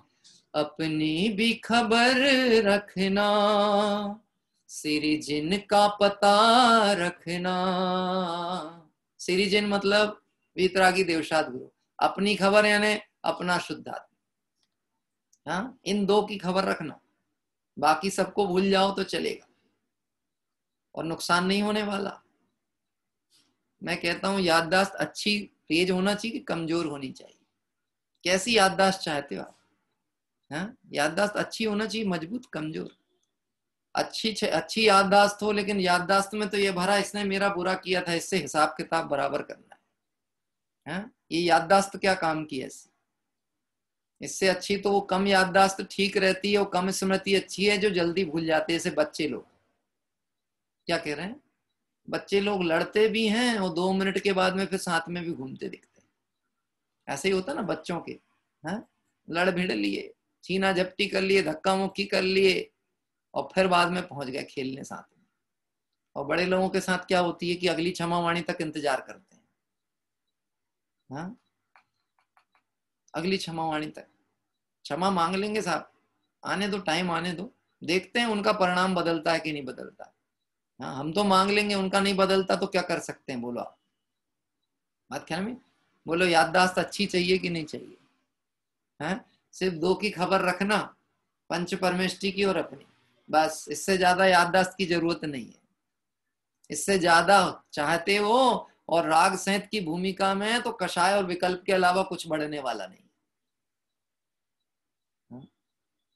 अपनी भी खबर रखना, सिरिजिन का पता रखना। सिरिजिन मतलब वीतरागी देवशाद गुरु, अपनी खबर यानी अपना शुद्ध आत्मा। हाँ, इन दो की खबर रखना, बाकी सबको भूल जाओ तो चलेगा और नुकसान नहीं होने वाला। मैं कहता हूं याददाश्त अच्छी तेज होना चाहिए कि कमजोर होनी चाहिए? कैसी याददाश्त चाहते हो आप? हाँ, याददाश्त अच्छी होना चाहिए, मजबूत, कमजोर? अच्छी याददाश्त हो, लेकिन याददाश्त में तो ये भरा इसने मेरा बुरा किया था, इससे हिसाब किताब बराबर करना है। हाँ? ये याददाश्त क्या काम की है? इससे अच्छी तो वो कम याददाश्त ठीक रहती है, वो कम स्मृति अच्छी है, जो जल्दी भूल जाते हैं। जैसे बच्चे लोग, क्या कह रहे हैं, बच्चे लोग लड़ते भी हैं और 2 मिनट के बाद में फिर साथ में भी घूमते दिखते हैं। ऐसे ही होता ना बच्चों के। हाँ, लड़ भिड़ लिए, छीना झपटी कर लिए, धक्का मुक्की कर लिए और फिर बाद में पहुंच गए खेलने साथ में। और बड़े लोगों के साथ क्या होती है कि अगली क्षमावाणी तक इंतजार करते हैं। हाँ, अगली क्षमावाणी तक क्षमा मांग लेंगे साहब, आने दो, टाइम आने दो, देखते हैं उनका परिणाम बदलता है कि नहीं बदलता। हाँ, हम तो मांग लेंगे, उनका नहीं बदलता तो क्या कर सकते हैं? बोलो आप, बात ख्याल में। बोलो याददाश्त अच्छी चाहिए कि नहीं चाहिए? हैं? सिर्फ 2 की खबर रखना, पंच परमेष्टि की और अपनी, बस। इससे ज्यादा याददाश्त की जरूरत नहीं है। इससे ज्यादा चाहते हो और राग संहित की भूमिका में तो कषाय और विकल्प के अलावा कुछ बढ़ने वाला नहीं।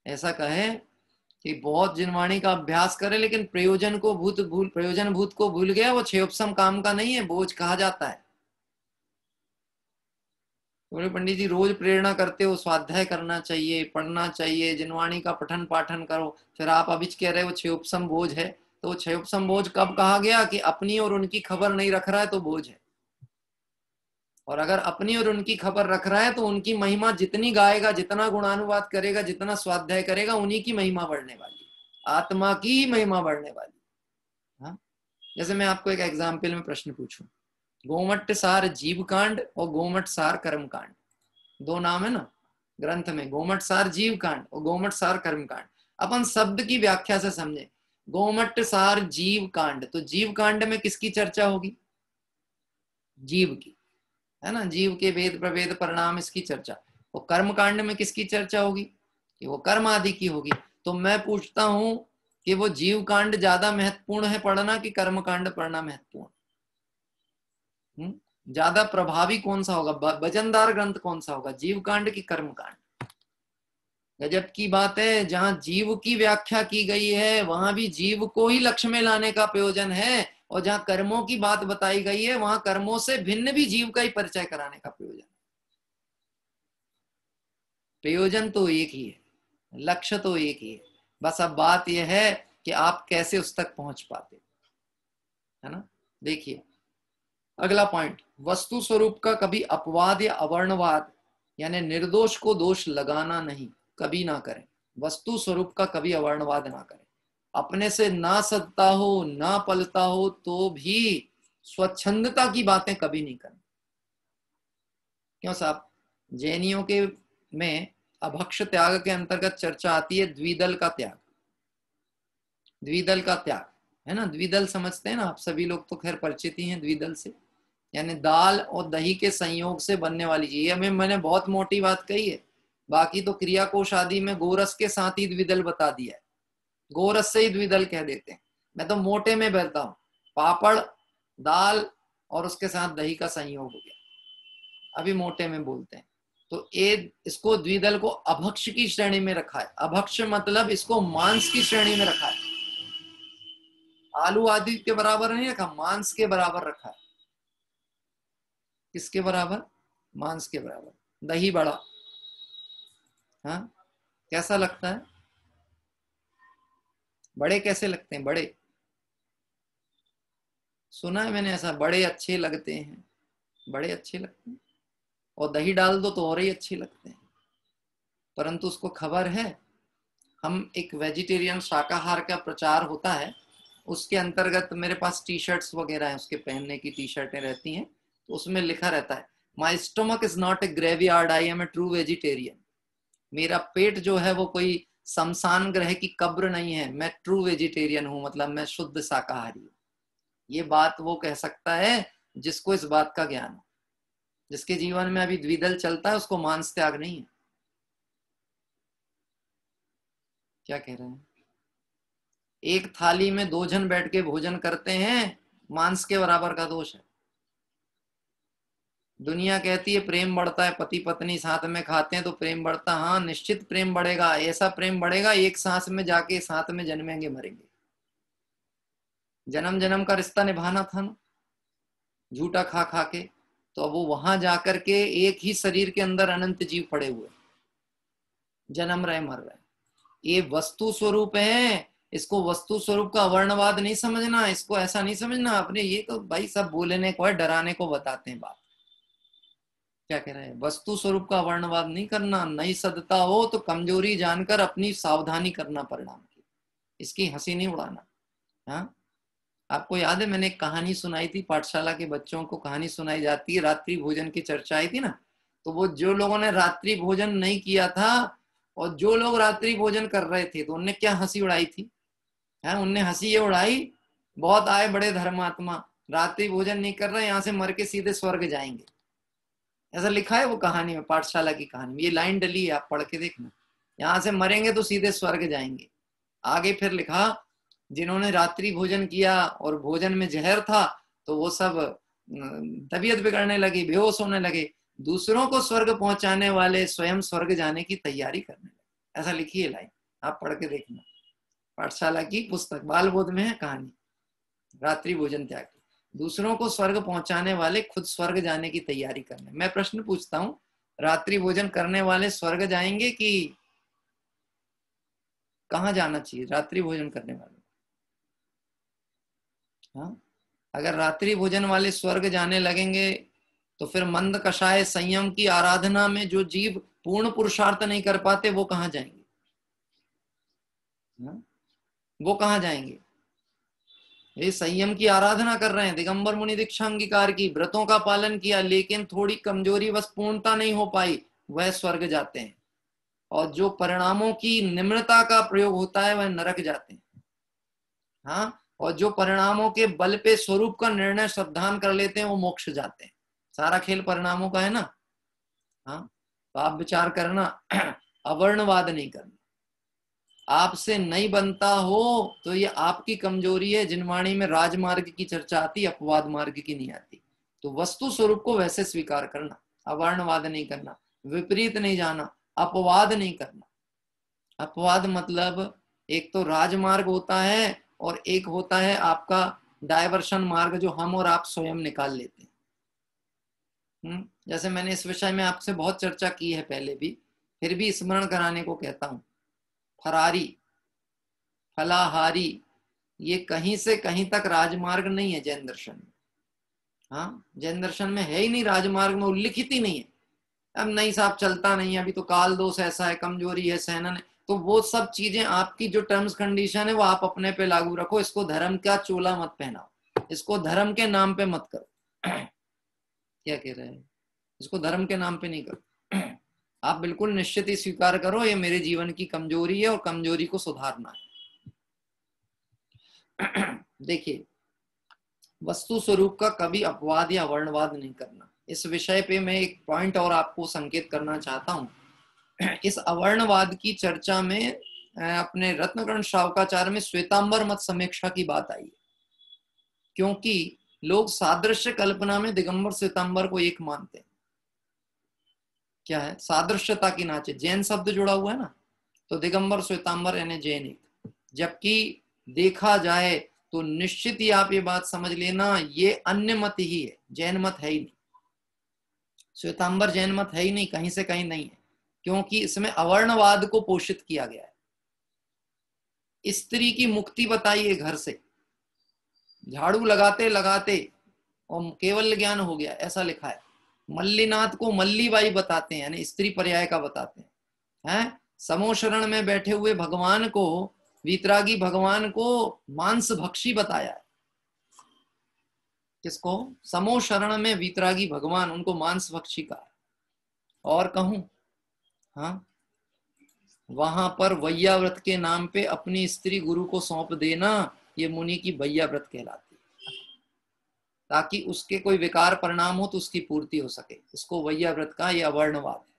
ऐसा कहे कि बहुत जिनवाणी का अभ्यास करे, लेकिन प्रयोजन भूत को भूल गया, वो क्षेपसम काम का नहीं है, बोझ कहा जाता है। बोले पंडित जी रोज प्रेरणा करते हो, स्वाध्याय करना चाहिए, पढ़ना चाहिए, जिनवाणी का पठन पाठन करो, फिर आप अभी कह रहे हो क्षेपसम बोझ है। तो क्षेपसम बोझ कब कहा गया? कि अपनी और उनकी खबर नहीं रख रहा है तो बोझ है। और अगर अपनी और उनकी खबर रख रहा है तो उनकी महिमा जितनी गाएगा, जितना गुणानुवाद करेगा, जितना स्वाध्याय करेगा, उन्हीं की महिमा बढ़ने वाली, आत्मा की महिमा बढ़ने वाली। हाँ, जैसे मैं आपको एक एग्जाम्पल में प्रश्न पूछूं, गोमट्ट सार जीव कांड और गोमट्ट सार कर्म कांड, 2 नाम है ना ग्रंथ में, गोमट्ट सार जीव कांड और गोमट्ट सार कर्म कांड। अपन शब्द की व्याख्या से समझे, गोमट्ट सार जीव कांड, तो जीव कांड में किसकी चर्चा होगी? जीव की, है ना, जीव के वेद प्रभेद परिणाम, इसकी चर्चा। वो कर्म कांड में किसकी चर्चा होगी? कि वो कर्म आदि की होगी। तो मैं पूछता हूं कि वो जीव कांड ज्यादा महत्वपूर्ण है पढ़ना कि कर्म कांड पढ़ना महत्वपूर्ण? ज्यादा प्रभावी कौन सा होगा, वजनदार ग्रंथ कौन सा होगा, जीव कांड की कर्म कांड? गजब की बात है, जहां जीव की व्याख्या की गई है वहां भी जीव को ही लक्ष्य में लाने का प्रयोजन है, और जहां कर्मों की बात बताई गई है वहां कर्मों से भिन्न भी जीव का ही परिचय कराने का प्रयोजन। प्रयोजन तो एक ही है, लक्ष्य तो एक ही है, बस अब बात यह है कि आप कैसे उस तक पहुंच पाते, है ना। देखिए अगला पॉइंट, वस्तु स्वरूप का कभी अपवाद या अवर्णवाद यानी निर्दोष को दोष लगाना नहीं, कभी ना करें। वस्तु स्वरूप का कभी अवर्णवाद ना करें। अपने से ना सदता हो, ना पलता हो तो भी स्वच्छंदता की बातें कभी नहीं करें। क्यों साहब? जैनियों के में अभक्ष त्याग के अंतर्गत चर्चा आती है द्विदल का त्याग। द्विदल का त्याग, है ना, द्विदल समझते हैं ना आप सभी लोग, तो खैर परिचित ही हैं द्विदल से, यानी दाल और दही के संयोग से बनने वाली चीज। हमें मैंने बहुत मोटी बात कही है, बाकी तो क्रिया कोश आदि में गोरस के साथ ही द्विदल बता दिया है, गोरस से ही द्विदल कह देते हैं। मैं तो मोटे में बहता हूं, पापड़, दाल और उसके साथ दही का संयोग हो गया, अभी मोटे में बोलते हैं। तो इसको द्विदल को अभक्ष की श्रेणी में रखा है। अभक्ष मतलब इसको मांस की श्रेणी में रखा है, आलू आदि के बराबर नहीं रखा, मांस के बराबर रखा है। किसके बराबर? मांस के बराबर। दही बड़ा, हाँ कैसा लगता है? बड़े कैसे लगते हैं? बड़े सुना है मैंने ऐसा, बड़े अच्छे लगते हैं, बड़े अच्छे लगते हैं, और दही डाल दो तो और ही अच्छे लगते हैं। परंतु उसको खबर है, हम एक वेजिटेरियन शाकाहार का प्रचार होता है, उसके अंतर्गत मेरे पास टी शर्ट्स वगैरह हैं, उसके पहनने की टी शर्टें रहती हैं, तो उसमें लिखा रहता है my stomach is not a graveyard, I am a true vegetarian. मेरा पेट जो है वो कोई शमशान ग्रह की कब्र नहीं है, मैं ट्रू वेजिटेरियन हूं, मतलब मैं शुद्ध शाकाहारी हूं। ये बात वो कह सकता है जिसको इस बात का ज्ञान हो। जिसके जीवन में अभी द्विदल चलता है उसको मांस त्याग नहीं है। क्या कह रहे हैं? एक थाली में 2 जन बैठ के भोजन करते हैं, मांस के बराबर का दोष है। दुनिया कहती है प्रेम बढ़ता है, पति पत्नी साथ में खाते हैं तो प्रेम बढ़ता। हाँ, निश्चित प्रेम बढ़ेगा, ऐसा प्रेम बढ़ेगा एक सांस में जाके साथ में जन्मेंगे मरेंगे। जन्म जन्म का रिश्ता निभाना था ना, झूठा खा खा के, तो अब वो वहां जाकर के एक ही शरीर के अंदर अनंत जीव पड़े हुए, जन्म रहे मर रहे। ये वस्तु स्वरूप है, इसको वस्तु स्वरूप का अवर्णवाद नहीं समझना, इसको ऐसा नहीं समझना अपने, ये तो भाई सब बोलने को है, डराने को बताते हैं बात। क्या कह रहे हैं? वस्तु स्वरूप का वर्णवाद नहीं करना। नई सदता हो तो कमजोरी जानकर अपनी सावधानी करना परिणाम की, इसकी हंसी नहीं उड़ाना। हाँ, आपको याद है मैंने एक कहानी सुनाई थी, पाठशाला के बच्चों को कहानी सुनाई जाती है, रात्रि भोजन की चर्चा आई थी ना, तो वो जो लोगों ने रात्रि भोजन नहीं किया था और जो लोग रात्रि भोजन कर रहे थे, तो उनने क्या हंसी उड़ाई थी? है, उनने हंसी ये उड़ाई, बहुत आए बड़े धर्मात्मा, रात्रि भोजन नहीं कर रहे, यहाँ से मर के सीधे स्वर्ग जाएंगे। ऐसा लिखा है वो कहानी में, पाठशाला की कहानी में ये लाइन डली है, आप पढ़ के देखना, यहाँ से मरेंगे तो सीधे स्वर्ग जाएंगे। आगे फिर लिखा जिन्होंने रात्रि भोजन किया और भोजन में जहर था तो वो सब तबीयत बिगड़ने लगी, बेहोश होने लगे, दूसरों को स्वर्ग पहुंचाने वाले स्वयं स्वर्ग जाने की तैयारी करने लगे। ऐसा लिखी है लाइन, आप पढ़ के देखना, पाठशाला की पुस्तक बाल बोध में है कहानी, रात्रि भोजन त्याग, दूसरों को स्वर्ग पहुंचाने वाले खुद स्वर्ग जाने की तैयारी करने। मैं प्रश्न पूछता हूं, रात्रि भोजन करने वाले स्वर्ग जाएंगे कि कहाँ जाना चाहिए रात्रि भोजन करने वाले? हाँ, अगर रात्रि भोजन वाले स्वर्ग जाने लगेंगे तो फिर मंद कषाय संयम की आराधना में जो जीव पूर्ण पुरुषार्थ नहीं कर पाते वो कहाँ जाएंगे? हाँ? वो कहाँ जाएंगे? ये संयम की आराधना कर रहे हैं, दिगंबर मुनि दीक्षा अंगीकार की, व्रतों का पालन किया, लेकिन थोड़ी कमजोरी बस पूर्णता नहीं हो पाई, वह स्वर्ग जाते हैं। और जो परिणामों की निम्रता का प्रयोग होता है वह नरक जाते हैं। हाँ, और जो परिणामों के बल पे स्वरूप का निर्णय श्रद्धान कर लेते हैं वो मोक्ष जाते हैं। सारा खेल परिणामों का है ना। हाँ, तो आप विचार करना, अवर्णवाद नहीं करना। आपसे नहीं बनता हो तो ये आपकी कमजोरी है। जिनवाणी में राजमार्ग की चर्चा आती, अपवाद मार्ग की नहीं आती। तो वस्तु स्वरूप को वैसे स्वीकार करना, अवर्णवाद नहीं करना, विपरीत नहीं जाना, अपवाद नहीं करना। अपवाद मतलब एक तो राजमार्ग होता है और एक होता है आपका डायवर्शन मार्ग जो हम और आप स्वयं निकाल लेते हैं। जैसे मैंने इस विषय में आपसे बहुत चर्चा की है पहले भी, फिर भी स्मरण कराने को कहता हूं। फरारी, फलाहारी, ये कहीं से कहीं तक राजमार्ग नहीं है जैन दर्शन में। हाँ, जैन दर्शन में है ही नहीं, राजमार्ग में उल्लिखित ही नहीं है। अब नहीं साहब चलता नहीं है, अभी तो काल दोष ऐसा है, कमजोरी है, सहनन है, तो वो सब चीजें आपकी जो टर्म्स कंडीशन है वो आप अपने पे लागू रखो। इसको धर्म का चोला मत पहनाओ, इसको धर्म के नाम पे मत करो। क्या कह रहे हैं? इसको धर्म के नाम पे नहीं करो। आप बिल्कुल निश्चित ही स्वीकार करो ये मेरे जीवन की कमजोरी है और कमजोरी को सुधारना है। देखिए, वस्तु स्वरूप का कभी अपवाद या वर्णवाद नहीं करना। इस विषय पे मैं एक पॉइंट और आपको संकेत करना चाहता हूं। इस अवर्णवाद की चर्चा में अपने रत्नकर्ण श्रावकाचार्य में श्वेतांबर मत समीक्षा की बात आई है, क्योंकि लोग सादृश्य कल्पना में दिगंबर श्वेतांबर को एक मानते हैं। क्या है? सादृश्यता की नाचे, जैन शब्द जुड़ा हुआ है ना, तो दिगंबर श्वेतांबर यानी जैन एक। जबकि देखा जाए तो निश्चित ही आप ये बात समझ लेना, ये अन्य मत ही है, जैन मत है ही नहीं। श्वेतांबर जैन मत है ही नहीं, कहीं से कहीं नहीं है, क्योंकि इसमें अवर्णवाद को पोषित किया गया है। स्त्री की मुक्ति बताइए घर से, झाड़ू लगाते लगाते और केवल ज्ञान हो गया, ऐसा लिखा है। मल्लीनाथ को मल्लीबाई बताते हैं, यानी स्त्री पर्याय का बताते हैं। समोशरण में बैठे हुए भगवान को, वीतरागी भगवान को मांस भक्षी बताया है। किसको? समोशरण में वीतरागी भगवान, उनको मांस भक्षी का। और कहूं, हाँ, वहां पर वैयाव्रत के नाम पे अपनी स्त्री गुरु को सौंप देना, ये मुनि की वैयाव्रत कहलाती है, ताकि उसके कोई विकार परिणाम हो तो उसकी पूर्ति हो सके। इसको वैयाव्रत का, ये अवर्णवाद है।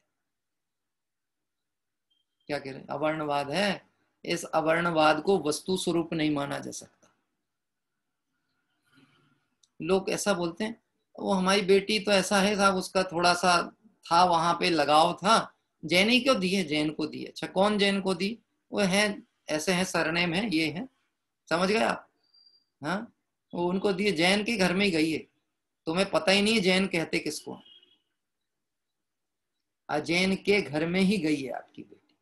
क्या कह रहे हैं? अवर्णवाद है। इस अवर्णवाद को वस्तु स्वरूप नहीं माना जा सकता। लोग ऐसा बोलते हैं, वो हमारी बेटी तो ऐसा है साहब, उसका थोड़ा सा था, वहां पे लगाव था, जैन ही क्यों दिए? जैन को दिए। अच्छा, कौन जैन को दी? वो है ऐसे हैं, सरनेम है, ये है, समझ गए आप? हाँ, वो उनको दिए, जैन के घर में ही गई है। तुम्हें पता ही नहीं जैन कहते किसको। अजैन के घर में ही गई है आपकी बेटी।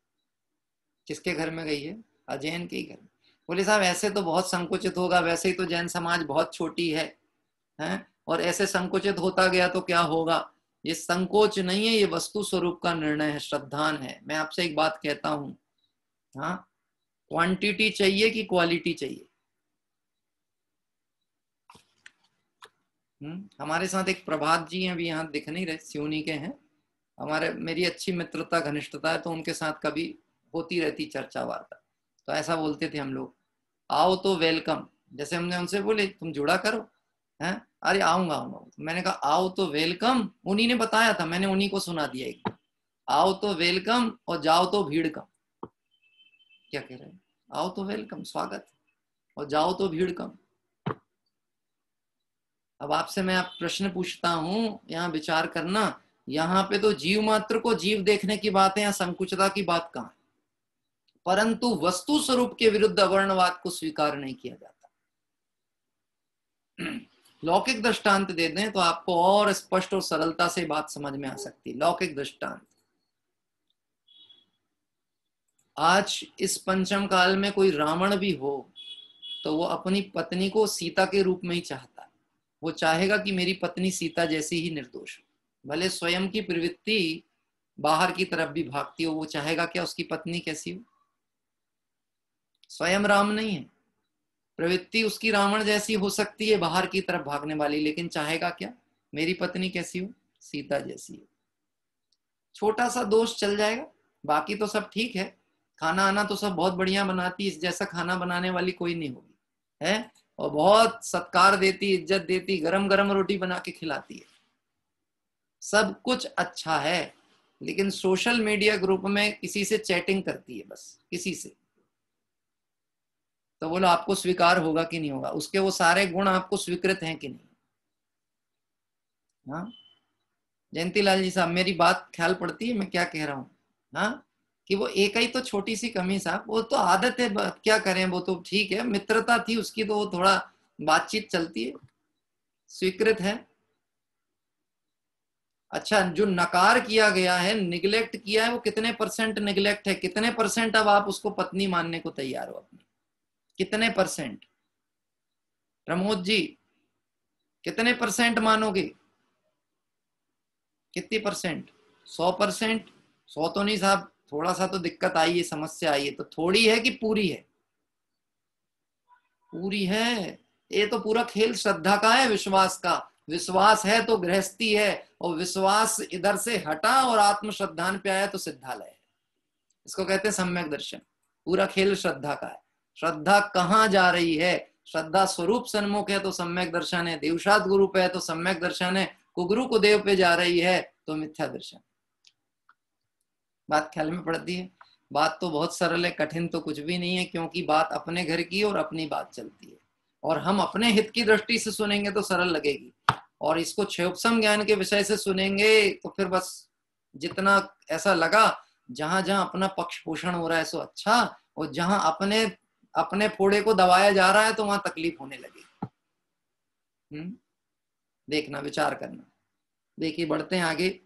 किसके घर में गई है? अजैन के ही घर में। बोले साहब ऐसे तो बहुत संकुचित होगा, वैसे ही तो जैन समाज बहुत छोटी है, हैं? और ऐसे संकुचित होता गया तो क्या होगा? ये संकोच नहीं है, ये वस्तु स्वरूप का निर्णय है, श्रद्धान है। मैं आपसे एक बात कहता हूं, हाँ, क्वांटिटी चाहिए कि क्वालिटी चाहिए? हमारे साथ एक प्रभात जी हैं, अभी यहाँ दिख नहीं रहे, सिवनी के हैं हमारे, मेरी अच्छी मित्रता घनिष्ठता है, तो उनके साथ कभी होती रहती चर्चा वार्ता। तो ऐसा बोलते थे हम लोग, आओ तो वेलकम। जैसे हमने उनसे बोले तुम जुड़ा करो, हैं? अरे आऊंगा आऊंगा। मैंने कहा आओ तो वेलकम, उन्हीं ने बताया था, मैंने उन्हीं को सुना दिया एक, आओ तो वेलकम और जाओ तो भीड़ कम। क्या कह रहे हैं? आओ तो वेलकम, स्वागत, और जाओ तो भीड़ कम। अब आपसे मैं आप प्रश्न पूछता हूं, यहाँ विचार करना, यहाँ पे तो जीव मात्र को जीव देखने की बात है, यहाँ संकुचता की बात कहाँ है? परंतु वस्तु स्वरूप के विरुद्ध अवर्णवाद को स्वीकार नहीं किया जाता। लौकिक दृष्टांत दे दें तो आपको और स्पष्ट और सरलता से बात समझ में आ सकती है। लौकिक दृष्टांत, आज इस पंचम काल में कोई रावण भी हो तो वो अपनी पत्नी को सीता के रूप में ही चाहता है। वो चाहेगा कि मेरी पत्नी सीता जैसी ही निर्दोष हो, भले स्वयं की प्रवृत्ति बाहर की तरफ भी भागती हो, वो चाहेगा क्या उसकी पत्नी कैसी हो? स्वयं राम नहीं है, प्रवृत्ति उसकी रावण जैसी हो सकती है, बाहर की तरफ भागने वाली, लेकिन चाहेगा क्या? मेरी पत्नी कैसी हो? सीता जैसी हो। छोटा सा दोष चल जाएगा, बाकी तो सब ठीक है। खाना आना तो सब बहुत बढ़िया बनाती है, इस जैसा खाना बनाने वाली कोई नहीं होगी, है? और बहुत सत्कार देती, इज्जत देती, गरम गरम रोटी बना के खिलाती है, सब कुछ अच्छा है। लेकिन सोशल मीडिया ग्रुप में किसी से चैटिंग करती है, बस किसी से, तो बोलो आपको स्वीकार होगा कि नहीं होगा? उसके वो सारे गुण आपको स्वीकृत हैं कि नहीं? हाँ, जयंती लाल जी साहब, मेरी बात ख्याल पड़ती है मैं क्या कह रहा हूँ? हाँ, कि वो एक ही तो छोटी सी कमी साहब, वो तो आदत है, क्या करें, वो तो ठीक है, मित्रता थी उसकी, तो वो थोड़ा बातचीत चलती है, स्वीकृत है। अच्छा, जो नकार किया गया है, निगलेक्ट किया है, वो कितने परसेंट निगलेक्ट है? कितने परसेंट अब आप उसको पत्नी मानने को तैयार हो अपनी? कितने परसेंट? प्रमोद जी, कितने परसेंट मानोगे? कितनी परसेंट? 100%? 100 तो नहीं साहब, थोड़ा सा तो दिक्कत आई है, समस्या आई है। तो थोड़ी है कि पूरी है? पूरी है। ये तो पूरा खेल श्रद्धा का है, विश्वास का। विश्वास है तो गृहस्थी है, और विश्वास इधर से हटा और आत्म श्रद्धान पे आया तो सिद्धालय है। इसको कहते हैं सम्यक दर्शन। पूरा खेल श्रद्धा का है। श्रद्धा कहाँ जा रही है? श्रद्धा स्वरूप सन्मुख है तो सम्यक दर्शन है, देवशाद गुरु पे है तो सम्यक दर्शन है, कुगुरु को देव पे जा रही है तो मिथ्या दर्शन। बात ख्याल में पड़ती है? बात तो बहुत सरल है, कठिन तो कुछ भी नहीं है, क्योंकि बात अपने घर की और अपनी बात चलती है, और हम अपने हित की दृष्टि से सुनेंगे तो सरल लगेगी, और इसको क्षयोपम ज्ञान के विषय से सुनेंगे तो फिर बस जितना ऐसा लगा जहां जहां अपना पक्ष पोषण हो रहा है सो अच्छा, और जहां अपने अपने फोड़े को दबाया जा रहा है तो वहां तकलीफ होने लगेगी। देखना, विचार करना। देखिए, बढ़ते हैं आगे।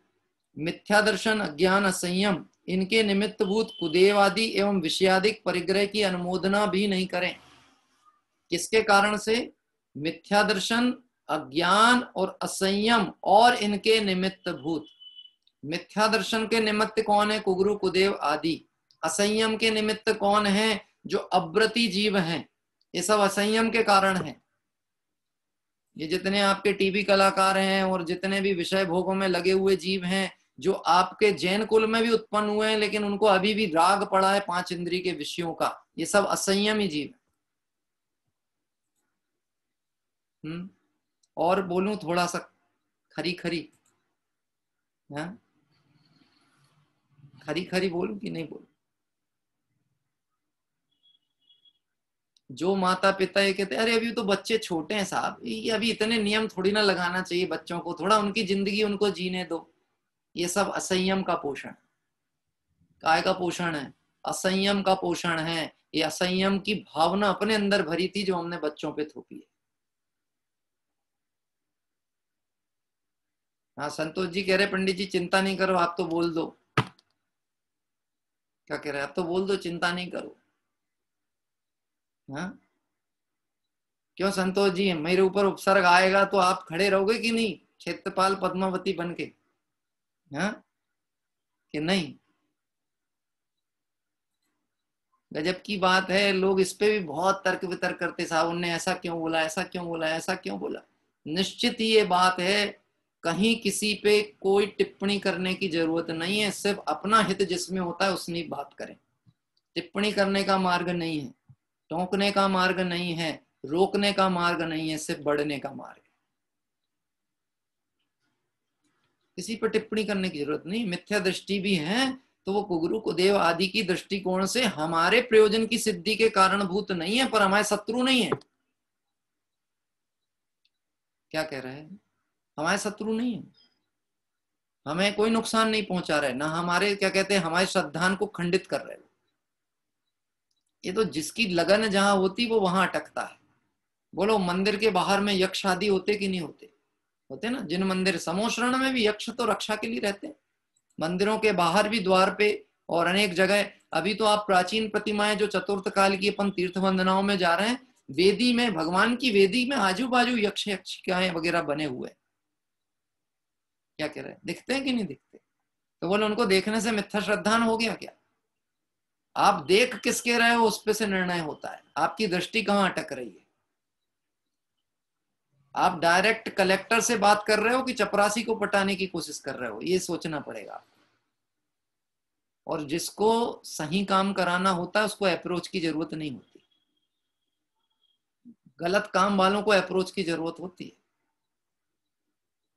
मिथ्या दर्शन, अज्ञान, असंयम, इनके निमित्तभूत कुदेवादि एवं विषयादिक परिग्रह की अनुमोदना भी नहीं करें। किसके कारण से? मिथ्या दर्शन, अज्ञान और असंयम और इनके निमित्त भूत। मिथ्या दर्शन के निमित्त कौन है? कुगुरु कुदेव आदि। असंयम के निमित्त कौन है? जो अव्रती जीव हैं, ये सब असंयम के कारण हैं। ये जितने आपके टीवी कलाकार हैं और जितने भी विषय भोगों में लगे हुए जीव हैं, जो आपके जैन कुल में भी उत्पन्न हुए हैं लेकिन उनको अभी भी राग पड़ा है 5 इंद्रिय के विषयों का, ये सब असंयमी जीव है। और बोलूं थोड़ा सा खरी खरी, हाँ खरी खरी बोलूं कि नहीं बोलूं? जो माता पिता ये कहते हैं अरे अभी तो बच्चे छोटे हैं साहब, ये अभी इतने नियम थोड़ी ना लगाना चाहिए बच्चों को, थोड़ा उनकी जिंदगी उनको जीने दो, ये सब असंयम का पोषण। काय का पोषण है? असंयम का पोषण है। ये असंयम की भावना अपने अंदर भरी थी जो हमने बच्चों पे थोपी है। हाँ संतोष जी कह रहे पंडित जी चिंता नहीं करो, आप तो बोल दो। क्या कह रहे हैं? आप तो बोल दो, चिंता नहीं करो। हाँ क्यों संतोष जी, मेरे ऊपर उपसर्ग आएगा तो आप खड़े रहोगे कि नहीं क्षेत्रपाल पद्मावती बन के? हाँ कि नहीं? गजब की बात है, लोग इस पे भी बहुत तर्क वितर्क करते, साहब उनने ऐसा क्यों बोला, ऐसा क्यों बोला, ऐसा क्यों बोला। निश्चित ही ये बात है, कहीं किसी पे कोई टिप्पणी करने की जरूरत नहीं है, सिर्फ अपना हित जिसमें होता है उसमें बात करें। टिप्पणी करने का मार्ग नहीं है, टोकने का मार्ग नहीं है, रोकने का मार्ग नहीं है, सिर्फ बढ़ने का मार्ग है। किसी पर टिप्पणी करने की जरूरत नहीं। मिथ्या दृष्टि भी है तो वो कुगुरु कुदेव आदि की दृष्टिकोण से हमारे प्रयोजन की सिद्धि के कारणभूत नहीं है, पर हमारे शत्रु नहीं है। क्या कह रहे हैं? हमारे शत्रु नहीं है, हमें कोई नुकसान नहीं पहुंचा रहे, ना हमारे क्या कहते हैं हमारे श्रद्धान को खंडित कर रहे हो। ये तो जिसकी लगन जहां होती वो वहां अटकता है। बोलो मंदिर के बाहर में यक्ष आदि होते कि नहीं होते? होते ना। जिन मंदिर, समोशरण में भी यक्ष तो रक्षा के लिए रहते हैं, मंदिरों के बाहर भी द्वार पे और अनेक जगह। अभी तो आप प्राचीन प्रतिमाएं जो चतुर्थ काल की अपन तीर्थ वंदनाओं में जा रहे हैं, वेदी में, भगवान की वेदी में आजू बाजू यक्ष यक्षिकाएं वगैरह बने हुए। क्या कह रहे हैं? दिखते हैं कि नहीं दिखते? तो बोले उनको देखने से मिथ्या श्रद्धान हो गया क्या? आप देख किसके रहे हो उस पे से निर्णय होता है, आपकी दृष्टि कहां अटक रही है। आप डायरेक्ट कलेक्टर से बात कर रहे हो कि चपरासी को पटाने की कोशिश कर रहे हो, ये सोचना पड़ेगा। और जिसको सही काम कराना होता है उसको अप्रोच की जरूरत नहीं होती, गलत काम वालों को अप्रोच की जरूरत होती है।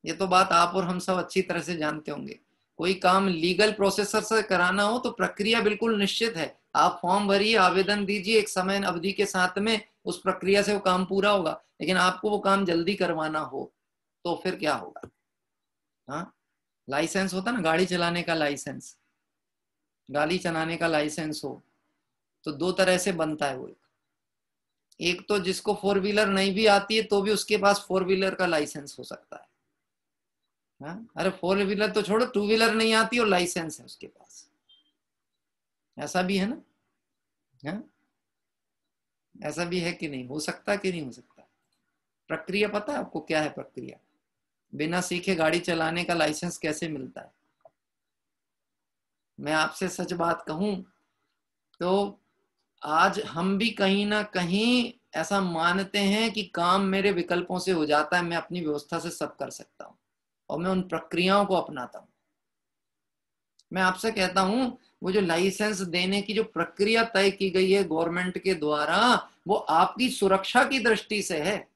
ये तो बात आप और हम सब अच्छी तरह से जानते होंगे। कोई काम लीगल प्रोसेसर से कराना हो तो प्रक्रिया बिल्कुल निश्चित है, आप फॉर्म भरिए, आवेदन दीजिए, एक समय अवधि के साथ में उस प्रक्रिया से वो काम पूरा होगा। लेकिन आपको वो काम जल्दी करवाना हो तो फिर क्या होगा? हाँ लाइसेंस होता ना, गाड़ी चलाने का लाइसेंस, गाड़ी चलाने का लाइसेंस हो तो 2 तरह से बनता है वो। एक तो जिसको 4 व्हीलर नहीं भी आती है तो भी उसके पास 4 व्हीलर का लाइसेंस हो सकता है। हाँ? अरे 4 व्हीलर तो छोड़ो, 2 व्हीलर नहीं आती और लाइसेंस है उसके पास, ऐसा भी है ना। हाँ? ऐसा भी है कि नहीं? हो सकता कि नहीं हो सकता? प्रक्रिया पता है आपको क्या है प्रक्रिया? बिना सीखे गाड़ी चलाने का लाइसेंस कैसे मिलता है? मैं आपसे सच बात कहूं तो आज हम भी कहीं ना कहीं ऐसा मानते हैं कि काम मेरे विकल्पों से हो जाता है, मैं अपनी व्यवस्था से सब कर सकता हूं, और मैं उन प्रक्रियाओं को अपनाता हूं। मैं आपसे कहता हूं वो जो लाइसेंस देने की जो प्रक्रिया तय की गई है गवर्नमेंट के द्वारा, वो आपकी सुरक्षा की दृष्टि से है।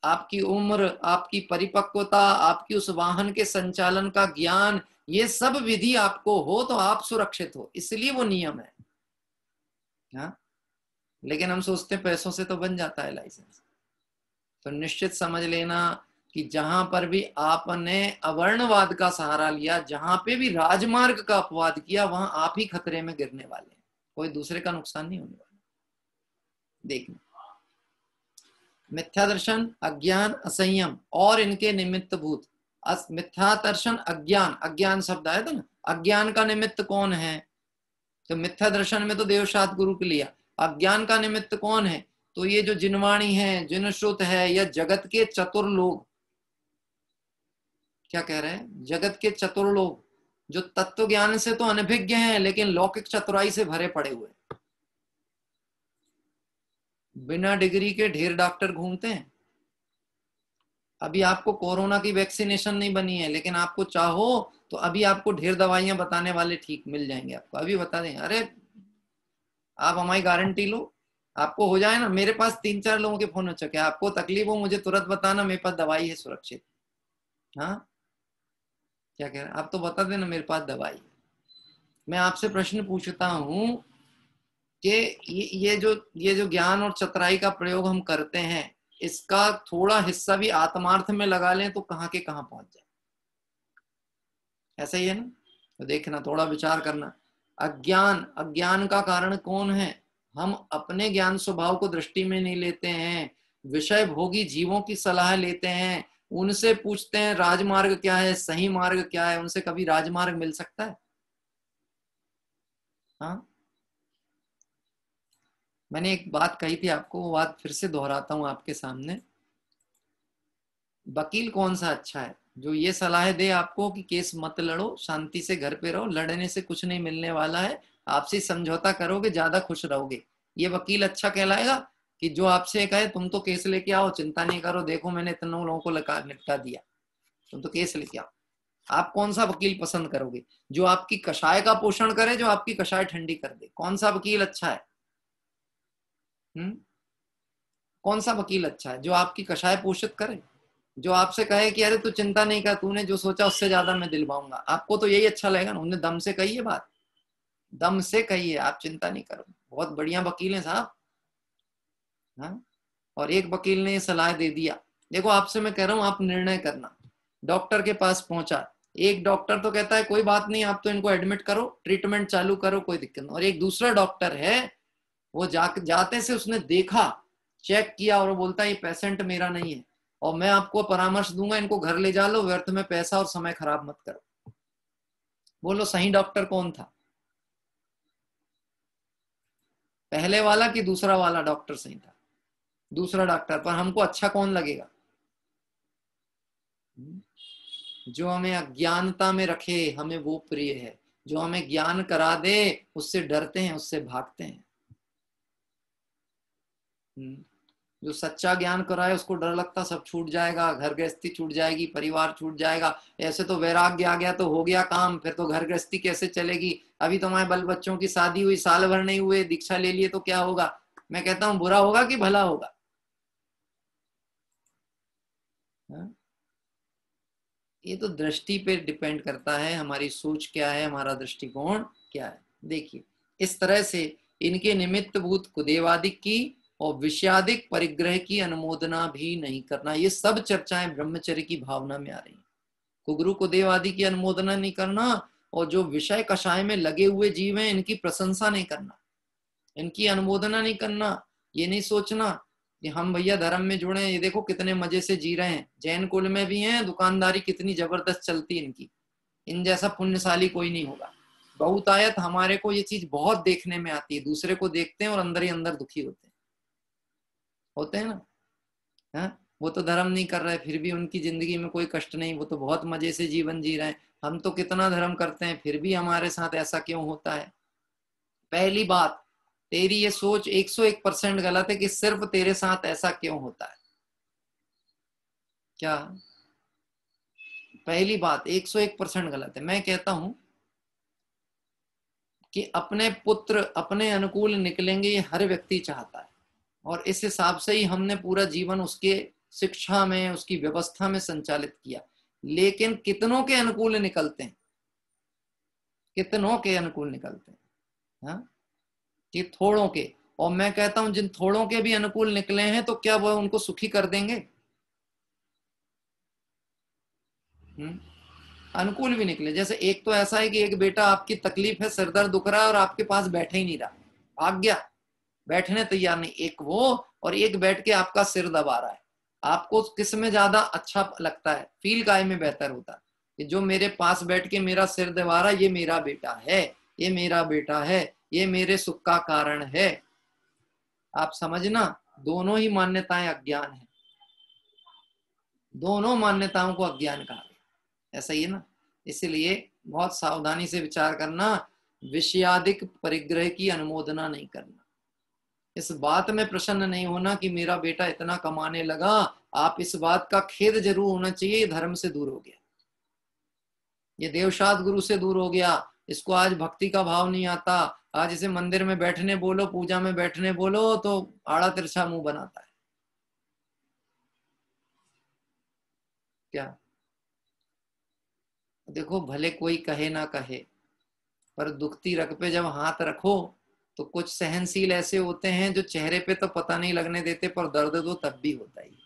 आपकी उम्र, आपकी परिपक्वता, आपकी उस वाहन के संचालन का ज्ञान, ये सब विधि आपको हो तो आप सुरक्षित हो, इसलिए वो नियम है। हाँ? लेकिन हम सोचते हैं पैसों से तो बन जाता है लाइसेंस। तो निश्चित समझ लेना कि जहां पर भी आपने अवर्णवाद का सहारा लिया, जहां पे भी राजमार्ग का अपवाद किया, वहां आप ही खतरे में गिरने वाले हैं, कोई दूसरे का नुकसान नहीं होने वाला। देखना, मिथ्या दर्शन, अज्ञान, असंयम और इनके निमित्त भूत। मिथ्या दर्शन, अज्ञान, अज्ञान शब्द आया था ना, अज्ञान का निमित्त कौन है? तो मिथ्या दर्शन में तो देवशात गुरु के लिया, अज्ञान का निमित्त कौन है? तो ये जो जिनवाणी है, जिनश्रुत है, या जगत के चतुर लोग, क्या कह रहे हैं, जगत के चतुर लोग जो तत्व ज्ञान से तो अनभिज्ञ हैं लेकिन लौकिक चतुराई से भरे पड़े हुए, बिना डिग्री के ढेर डॉक्टर घूमते हैं। अभी आपको कोरोना की वैक्सीनेशन नहीं बनी है, लेकिन आपको चाहो तो अभी आपको ढेर दवाइयां बताने वाले ठीक मिल जाएंगे, आपको अभी बता दें, अरे आप हमारी गारंटी लो, आपको हो जाए ना। मेरे पास 3-4 लोगों के फोन हो चुके हैं, आपको तकलीफ हो मुझे तुरंत बताना, मेरे पास दवाई है सुरक्षित। हाँ क्या कह रहे हैं आप, तो बता देना मेरे पास दवाई। मैं आपसे प्रश्न पूछता हूं कि ये जो ज्ञान और चतुराई का प्रयोग हम करते हैं, इसका थोड़ा हिस्सा भी आत्मार्थ में लगा लें तो कहां के कहां पहुंच जाए। ऐसा ही है ना, तो देखना, थोड़ा विचार करना। अज्ञान का कारण कौन है? हम अपने ज्ञान स्वभाव को दृष्टि में नहीं लेते हैं, विषय भोगी जीवों की सलाह लेते हैं, उनसे पूछते हैं राजमार्ग क्या है, सही मार्ग क्या है, उनसे कभी राजमार्ग मिल सकता है? हाँ, मैंने एक बात कही थी आपको, वो बात फिर से दोहराता हूं आपके सामने। वकील कौन सा अच्छा है? जो ये सलाह दे आपको कि केस मत लड़ो, शांति से घर पे रहो, लड़ने से कुछ नहीं मिलने वाला है, आपसे समझौता करोगे ज्यादा खुश रहोगे, ये वकील अच्छा कहलाएगा? कि जो आपसे कहे तुम तो केस लेके आओ, चिंता नहीं करो, देखो मैंने इतने लोगों को निपटा दिया, तुम तो केस लेके आओ। आप कौन सा वकील पसंद करोगे? जो आपकी कषाय का पोषण करे, जो आपकी कषाय ठंडी कर दे? कौन सा वकील अच्छा है? कौन सा वकील अच्छा है? जो आपकी कषाय पोषित करे, जो आपसे कहे कि अरे तू चिंता नहीं कर, तूने जो सोचा उससे ज्यादा मैं दिलवाऊंगा। आपको तो यही अच्छा लगेगा ना। उन्हें दम से कही है बात, दम से कही है, आप चिंता नहीं करो, बहुत बढ़िया वकील है साहब। हाँ, और एक वकील ने सलाह दे दिया, देखो आपसे मैं कह रहा हूं आप निर्णय करना। डॉक्टर के पास पहुंचा, एक डॉक्टर तो कहता है कोई बात नहीं, आप तो इनको एडमिट करो, ट्रीटमेंट चालू करो, कोई दिक्कत नहीं। और एक दूसरा डॉक्टर है, वो जाते से उसने देखा, चेक किया, और वो बोलता है ये पेशेंट मेरा नहीं है, और मैं आपको परामर्श दूंगा, इनको घर ले जा लो, व्यर्थ में पैसा और समय खराब मत करो। बोलो सही डॉक्टर कौन था? पहले वाला कि दूसरा वाला डॉक्टर सही था? दूसरा डॉक्टर। पर हमको अच्छा कौन लगेगा? जो हमें अज्ञानता में रखे, हमें वो प्रिय है। जो हमें ज्ञान करा दे उससे डरते हैं, उससे भागते हैं। जो सच्चा ज्ञान कराए उसको डर लगता सब छूट जाएगा, घर गृहस्थी छूट जाएगी, परिवार छूट जाएगा, ऐसे तो वैराग्य आ गया तो हो गया काम, फिर तो घर गृहस्थी कैसे चलेगी? अभी तो हमारे बल बच्चों की शादी हुई, साल भर नहीं हुए, दीक्षा ले लिए तो क्या होगा? मैं कहता हूं बुरा होगा कि भला होगा? ये तो दृष्टि पे डिपेंड करता है, हमारी सोच क्या है, हमारा दृष्टिकोण क्या है। देखिए, इस तरह से इनके निमित्त भूत कुदेवादिक की और विषयादिक परिग्रह की अनुमोदना भी नहीं करना। ये सब चर्चाएं ब्रह्मचर्य की भावना में आ रही हैं। कुगुरु कुदेव आदि की अनुमोदना नहीं करना, और जो विषय कषाय में लगे हुए जीव हैं इनकी प्रशंसा नहीं करना, इनकी अनुमोदना नहीं करना। ये नहीं सोचना कि हम भैया धर्म में जुड़े, ये देखो कितने मजे से जी रहे हैं, जैन कुल में भी हैं, दुकानदारी कितनी जबरदस्त चलती है इनकी, इन जैसा पुण्यशाली कोई नहीं होगा। बहुतायत हमारे को ये चीज बहुत देखने में आती है, दूसरे को देखते हैं और अंदर ही अंदर दुखी होते हैं ना। हाँ, वो तो धर्म नहीं कर रहे फिर भी उनकी जिंदगी में कोई कष्ट नहीं, वो तो बहुत मजे से जीवन जी रहे हैं। हम तो कितना धर्म करते हैं फिर भी हमारे साथ ऐसा क्यों होता है? पहली बात, तेरी ये सोच 101% गलत है कि सिर्फ तेरे साथ ऐसा क्यों होता है। क्या? पहली बात 101% गलत है। मैं कहता हूं कि अपने पुत्र अपने अनुकूल निकलेंगे ये हर व्यक्ति चाहता है, और इस हिसाब से ही हमने पूरा जीवन उसके शिक्षा में, उसकी व्यवस्था में संचालित किया। लेकिन कितनों के अनुकूल निकलते हैं? कितनों के अनुकूल निकलते हैं? हाँ, कि थोड़ों के। और मैं कहता हूं जिन थोड़ों के भी अनुकूल निकले हैं तो क्या वह उनको सुखी कर देंगे? अनुकूल भी निकले। जैसे एक तो ऐसा है कि एक बेटा आपकी तकलीफ है, सिरदर्द दुख रहा है और आपके पास बैठे ही नहीं रहा, भाग गया, बैठने तैयार नहीं। एक वो, और एक बैठ के आपका सिर दबा रहा है। आपको किस में ज्यादा अच्छा लगता है? फील काय में बेहतर होता है कि जो मेरे पास बैठ के मेरा सिर दबा रहा है ये मेरा बेटा है, ये मेरा बेटा है, ये मेरे सुख का कारण है। आप समझना, दोनों ही मान्यताएं अज्ञान है, दोनों मान्यताओं को अज्ञान कहा गया, ऐसा ही है ना। इसलिए बहुत सावधानी से विचार करना, विषयादिक परिग्रह की अनुमोदना नहीं करना, इस बात में प्रसन्न नहीं होना कि मेरा बेटा इतना कमाने लगा। आप इस बात का खेद जरूर होना चाहिए, धर्म से दूर हो गया, ये देवशाद गुरु से दूर हो गया, इसको आज भक्ति का भाव नहीं आता, आज इसे मंदिर में बैठने बोलो, पूजा में बैठने बोलो तो आड़ा तिरछा मुंह बनाता है। क्या देखो, भले कोई कहे ना कहे, पर दुखती रग पे जब हाथ रखो तो कुछ सहनशील ऐसे होते हैं जो चेहरे पे तो पता नहीं लगने देते, पर दर्द तो तब भी होता ही।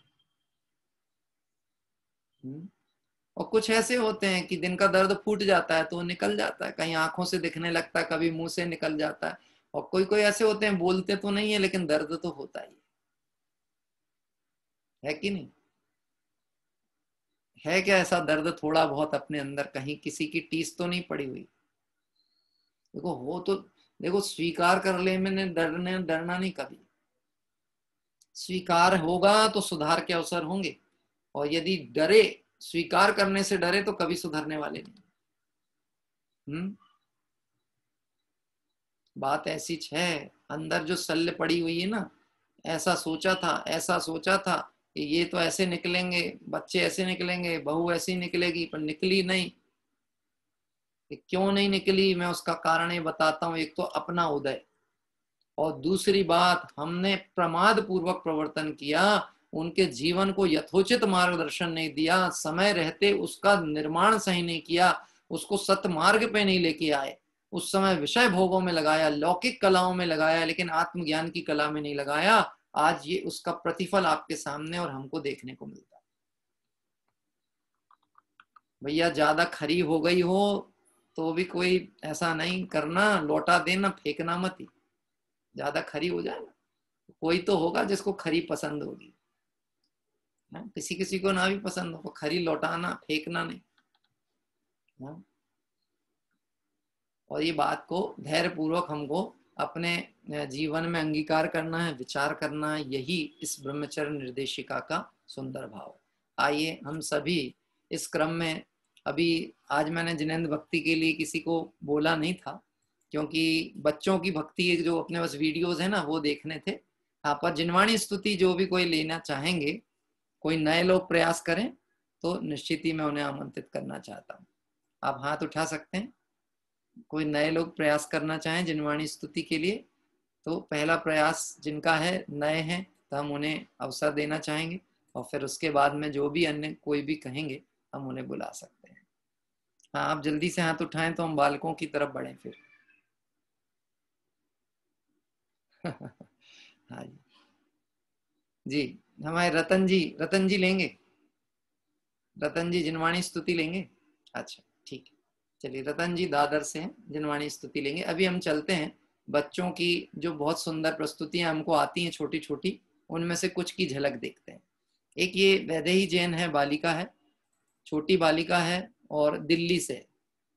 और कुछ ऐसे होते हैं कि दिन का दर्द फूट जाता है तो निकल जाता है, कहीं आंखों से दिखने लगता है, कभी मुंह से निकल जाता है। और कोई कोई ऐसे होते हैं बोलते तो नहीं है लेकिन दर्द तो होता ही है कि नहीं? है क्या ऐसा दर्द थोड़ा बहुत अपने अंदर, कहीं किसी की टीस तो नहीं पड़ी हुई? देखो हो तो देखो, स्वीकार कर ले, मैंने डरना नहीं कभी। स्वीकार होगा तो सुधार के अवसर होंगे, और यदि डरे, स्वीकार करने से डरे तो कभी सुधरने वाले नहीं। बात ऐसी है, अंदर जो सल्ले पड़ी हुई है ना, ऐसा सोचा था कि ये तो ऐसे निकलेंगे, बच्चे ऐसे निकलेंगे, बहू ऐसी निकलेगी, पर निकली नहीं। क्यों नहीं निकली, मैं उसका कारण ये बताता हूँ। एक तो अपना उदय, और दूसरी बात, हमने प्रमाद पूर्वक प्रवर्तन किया, उनके जीवन को यथोचित मार्गदर्शन नहीं दिया, समय रहते उसका निर्माण सही नहीं किया, उसको सतमार्ग पे नहीं लेके आए। उस समय विषय भोगों में लगाया, लौकिक कलाओं में लगाया, लेकिन आत्मज्ञान की कला में नहीं लगाया। आज ये उसका प्रतिफल आपके सामने और हमको देखने को मिलता है। भैया ज्यादा खरी हो गई हो तो भी कोई ऐसा नहीं करना, लौटा देना, फेंकना मत ही। ज्यादा खरी हो जाए ना, कोई तो होगा जिसको खरी पसंद होगी, किसी किसी को ना भी पसंद हो, खरी लौटाना, फेंकना नहीं। और ये बात को धैर्य पूर्वक हमको अपने जीवन में अंगीकार करना है, विचार करना है। यही इस ब्रह्मचर्य निर्देशिका का सुंदर भाव है। आइए हम सभी इस क्रम में, अभी आज मैंने जिनेंद्र भक्ति के लिए किसी को बोला नहीं था, क्योंकि बच्चों की भक्ति जो अपने पास वीडियोस है ना, वो देखने थे। हाँ, पर जिनवाणी स्तुति जो भी कोई लेना चाहेंगे, कोई नए लोग प्रयास करें तो निश्चित ही मैं उन्हें आमंत्रित करना चाहता हूँ। आप हाथ उठा सकते हैं, कोई नए लोग प्रयास करना चाहें जिनवाणी स्तुति के लिए। तो पहला प्रयास जिनका है, नए हैं, तो हम उन्हें अवसर देना चाहेंगे, और फिर उसके बाद में जो भी अन्य कोई भी कहेंगे हम उन्हें बुला सकते हैं। हाँ, आप जल्दी से हाथ उठाएं तो हम बालकों की तरफ बढ़ें फिर। हाँ जी, हमारे रतन जी लेंगे? रतन जी जिनवाणी स्तुति लेंगे? अच्छा ठीक है, चलिए रतन जी दादर से हैं, जिनवाणी स्तुति लेंगे। अभी हम चलते हैं बच्चों की जो बहुत सुंदर प्रस्तुतियां हमको आती हैं छोटी छोटी, उनमें से कुछ की झलक देखते हैं। एक ये वैदेही जैन है, बालिका है, छोटी बालिका है और दिल्ली से।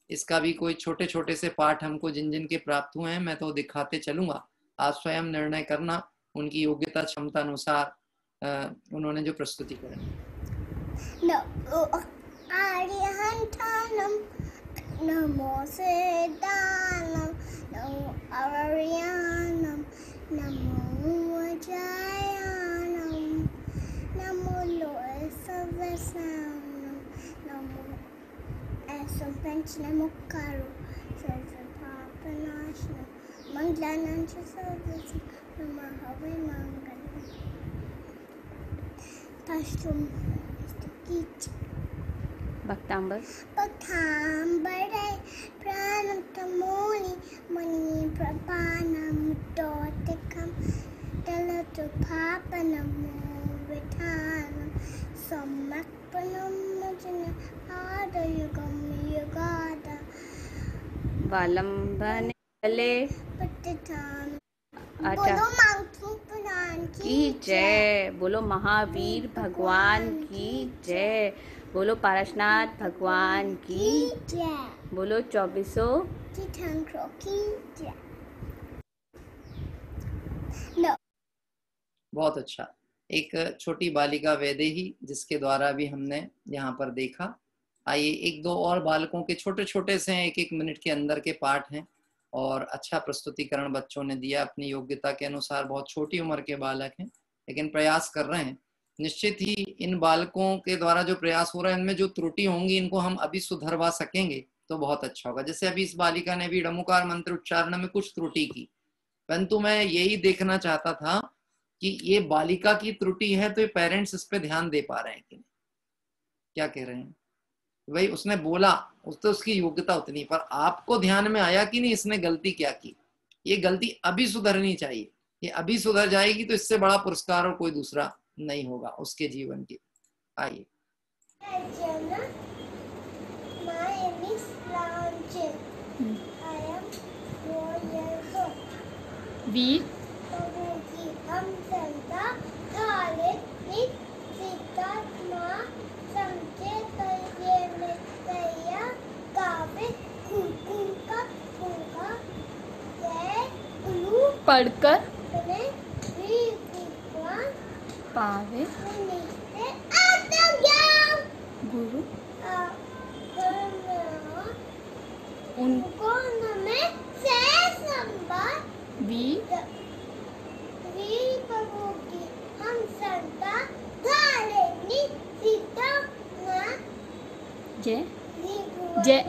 इसका भी कोई छोटे छोटे से पाठ हमको जिन जिन के प्राप्त हुए हैं मैं तो दिखाते चलूंगा, आप स्वयं निर्णय करना उनकी योग्यता क्षमता अनुसार उन्होंने जो प्रस्तुति करें। नमो सिद्धानम, नमो आर्यानम, नमो जयानम, नमो लोसवसानम, नमो ऐसम पंचनमुखारो सर्वपापनाशनम, मंगलानां च सर्वस्य नमः वे मंगलम। पश्चिम कीच भक्तांबर प्राणम तमोनि मणि प्रपानम तोतिकम तलतु पापनम विधानम समर्पणम मजन आदयुगम युगादा वालंबन चले पतितान। अच्छा, बोलो मांगतू पुराण की जय, बोलो महावीर भगवान की जय, बोलो पारसनाथ भगवान की जय, बोलो 24 तीर्थंकरों की जय। बहुत अच्छा। एक छोटी बालिका वैदेही जिसके द्वारा भी हमने यहाँ पर देखा। आइए एक दो और बालकों के छोटे छोटे से हैं, 1-1 मिनट के अंदर के पाठ हैं और अच्छा प्रस्तुतिकरण बच्चों ने दिया अपनी योग्यता के अनुसार। बहुत छोटी उम्र के बालक हैं लेकिन प्रयास कर रहे हैं। निश्चित ही इन बालकों के द्वारा जो प्रयास हो रहा है इनमें जो त्रुटि होंगी इनको हम अभी सुधरवा सकेंगे तो बहुत अच्छा होगा। जैसे अभी इस बालिका ने भी डमुकार मंत्र उच्चारण में कुछ त्रुटि की, परंतु मैं यही देखना चाहता था कि ये बालिका की त्रुटि है तो ये पेरेंट्स इस पे ध्यान दे पा रहे हैं कि नहीं, क्या कह रहे हैं? वही उसने बोला, उस तो उसकी योग्यता उतनी, पर आपको ध्यान में आया कि नहीं इसने गलती क्या की? ये गलती अभी सुधरनी चाहिए। ये अभी सुधर जाएगी तो इससे बड़ा पुरस्कार और कोई दूसरा नहीं होगा उसके जीवन के। आइए Jana, my name is Ranjan. I am 4 years old. Veer Babuji, हम संता थाले नित सिद्धार्थ माँ समझे तैये में तैया कावे कुकू का कुका जय गुरु पढ़कर अपने भी विद्वान पावे नित्य आत्मज्ञान गुरु करना उन उनको में से संबंध वीर वीर प्रभु की हम संता थाले नित सिद्धार्थ माँ जय विद्वान जय।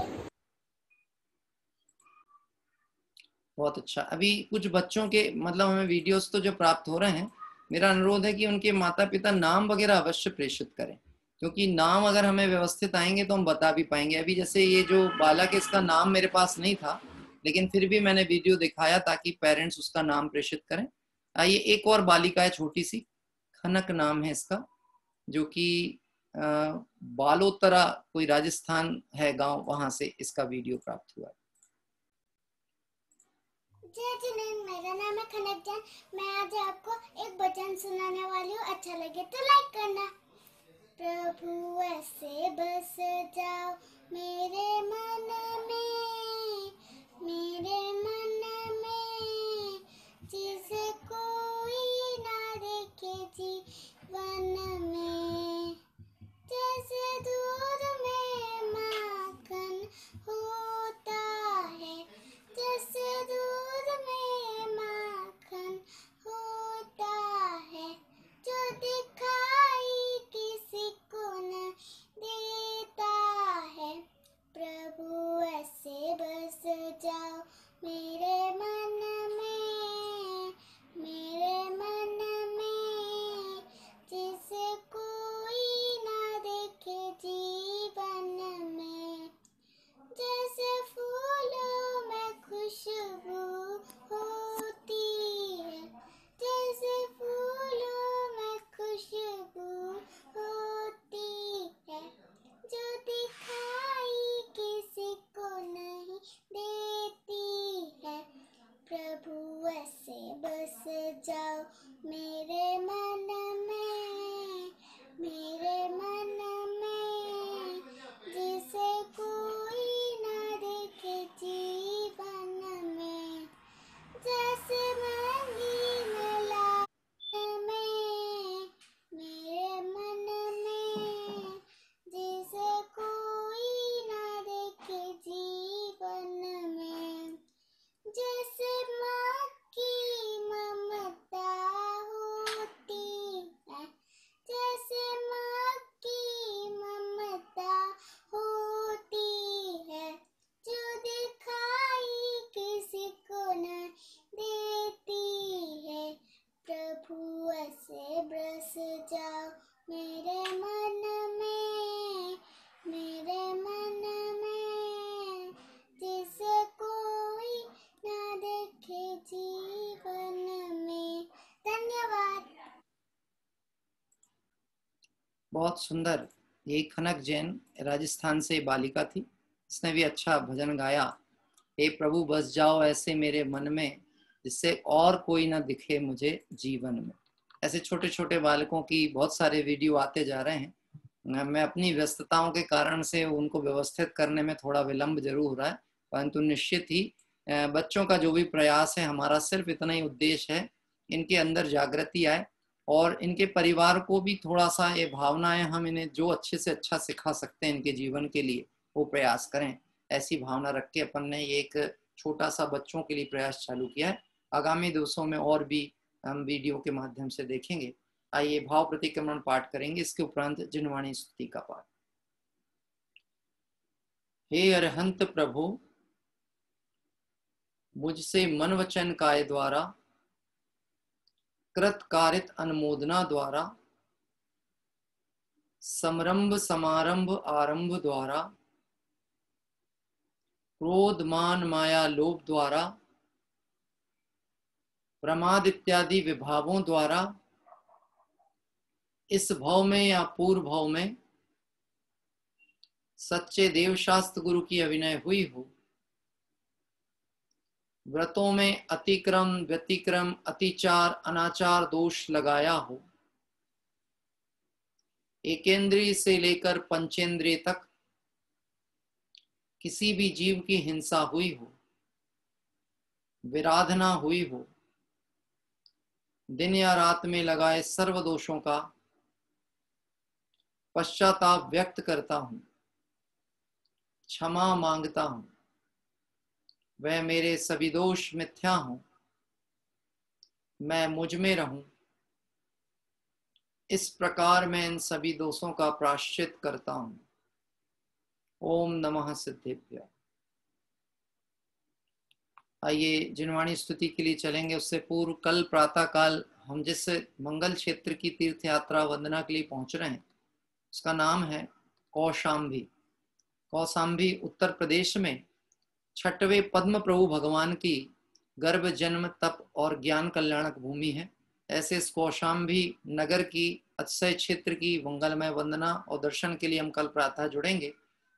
बहुत अच्छा। अभी कुछ बच्चों के मतलब हमें वीडियोस तो जो प्राप्त हो रहे हैं, मेरा अनुरोध है कि उनके माता पिता नाम वगैरह अवश्य प्रेषित करें, क्योंकि नाम अगर हमें व्यवस्थित आएंगे तो हम बता भी पाएंगे। अभी जैसे ये जो बालक है इसका नाम मेरे पास नहीं था, लेकिन फिर भी मैंने वीडियो दिखाया ताकि पेरेंट्स उसका नाम प्रेषित करें। आइए एक और बालिका है छोटी सी, खनक नाम है इसका, जो कि बालोतरा कोई राजस्थान है गांव, वहां से इसका वीडियो प्राप्त हुआ है। जय जिनेंद्र, मेरा नाम है खनक जान। मैं आज आपको एक भजन सुनाने वाली हूँ। अच्छा लगे तो लाइक करना। प्रभु ऐसे बस जाओ मेरे मन में, मेरे मन में, जिसे कोई ना देखे जीवन में। जैसे दूध में माखन होता है, जैसे दूध में माखन होता है, जो दिखाई किसी को न देता है। प्रभु ऐसे बस जाओ मेरे मन में, मेरे मन में, जिसे कोई ना देखे जीवन में। जैसे फूलों में खुशबू होती है, जैसे फूलों में खुशबू होती है, जो दिखाई किसी को नहीं देती है। प्रभु ऐसे बस जाओ मेरे मन में, मेरे मन में, जिसे कोई ना देखे जीवन में। जैसे रंगीन लाल में, मेरे मन में, जिसे कोई ना देखे जीवन में। जैसे माँ की ममता होती है, जैसे माँ की ममता होती है, जो दिखाई किसी को न देती है। प्रभु ऐसे बरस जाओ मेरे मन में, मेरे मन में, जिसे कोई ना देखे जीवन में। धन्यवाद। बहुत सुंदर। यही खनक जैन राजस्थान से बालिका थी, इसने भी अच्छा भजन गाया। हे प्रभु बस जाओ ऐसे मेरे मन में, जिससे और कोई ना दिखे मुझे जीवन में। ऐसे छोटे छोटे बालकों की बहुत सारे वीडियो आते जा रहे हैं। मैं अपनी व्यस्तताओं के कारण से उनको व्यवस्थित करने में थोड़ा विलंब जरूर हो रहा है, परंतु निश्चित ही बच्चों का जो भी प्रयास है, हमारा सिर्फ इतना ही उद्देश्य है इनके अंदर जागृति आए और इनके परिवार को भी थोड़ा सा ये भावनाएं, हम इन्हें जो अच्छे से अच्छा सिखा सकते हैं इनके जीवन के लिए वो प्रयास करें, ऐसी भावना रख के अपन ने ये एक छोटा सा बच्चों के लिए प्रयास चालू किया है। आगामी दिवसों में और भी हम वीडियो के माध्यम से देखेंगे। आइए भाव प्रतिक्रमण पाठ करेंगे, इसके उपरांत जिनवाणी स्तुति का पाठ। हे अरहंत प्रभु, मुझसे मन वचन काय द्वारा कृत कारित अनुमोदना द्वारा समरंभ समारंभ आरंभ द्वारा क्रोध मान माया लोभ द्वारा प्रमाद इत्यादि विभावों द्वारा इस भव में या पूर्व भव में सच्चे देवशास्त्र गुरु की अभिनय हुई हो, व्रतों में अतिक्रम व्यतिक्रम अतिचार अनाचार दोष लगाया हो, एकेंद्रिय से लेकर पंचेंद्रिय तक किसी भी जीव की हिंसा हुई हो, विराधना हुई हो, दिन या रात में लगाए सर्व दोषों का पश्चाताप व्यक्त करता हूं, क्षमा मांगता हूं। वह मेरे सभी दोष मिथ्या हों, मैं मुझ में रहूं। इस प्रकार मैं इन सभी दोषों का प्रायश्चित करता हूं। ओम नमः सिद्धेभ्य। आइए जिनवाणी स्तुति के लिए चलेंगे। उससे पूर्व कल प्रातः काल हम जिस मंगल क्षेत्र की तीर्थ यात्रा वंदना के लिए पहुंच रहे हैं उसका नाम है कौशाम्बी। कौशाम्बी उत्तर प्रदेश में छठवें पद्म प्रभु भगवान की गर्भ जन्म तप और ज्ञान कल्याणक भूमि है। ऐसे इस कौशाम्बी नगर की अक्षय क्षेत्र की मंगलमय वंदना और दर्शन के लिए हम कल प्रातः जुड़ेंगे।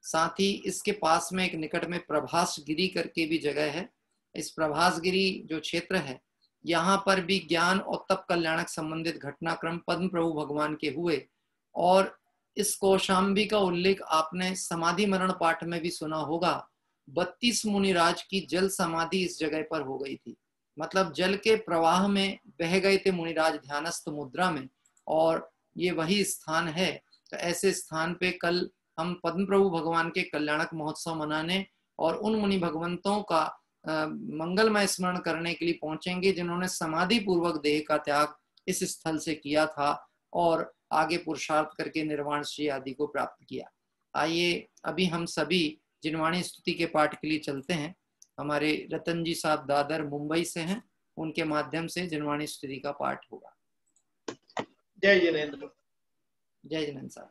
साथ ही इसके पास में एक निकट में प्रभास गिरी करके भी जगह है। इस प्रभास गिरी जो क्षेत्र है यहाँ पर भी ज्ञान और तप कल्याणक संबंधित घटनाक्रम पद्म प्रभु भगवान के हुए। और इस कौशाम्बी का उल्लेख आपने समाधि मरण पाठ में भी सुना होगा। 32 मुनिराज की जल समाधि इस जगह पर हो गई थी, मतलब जल के प्रवाह में बह गए थे मुनिराज ध्यानस्थ मुद्रा में, और ये वही स्थान है। तो ऐसे स्थान पे कल हम पद्म प्रभु भगवान के कल्याणक महोत्सव मनाने और उन मुनि भगवंतों का मंगलमय स्मरण करने के लिए पहुंचेंगे जिन्होंने समाधि पूर्वक देह का त्याग इस स्थल से किया था और आगे पुरुषार्थ करके निर्वाण श्री आदि को प्राप्त किया। आइए अभी हम सभी जिनवाणी स्तुति के पाठ के लिए चलते हैं। हमारे रतन जी साहब दादर मुंबई से हैं, उनके माध्यम से जिनवाणी स्तुति का पाठ होगा। जय जिनेन्द्र। जय जिनेन्द्र साहब।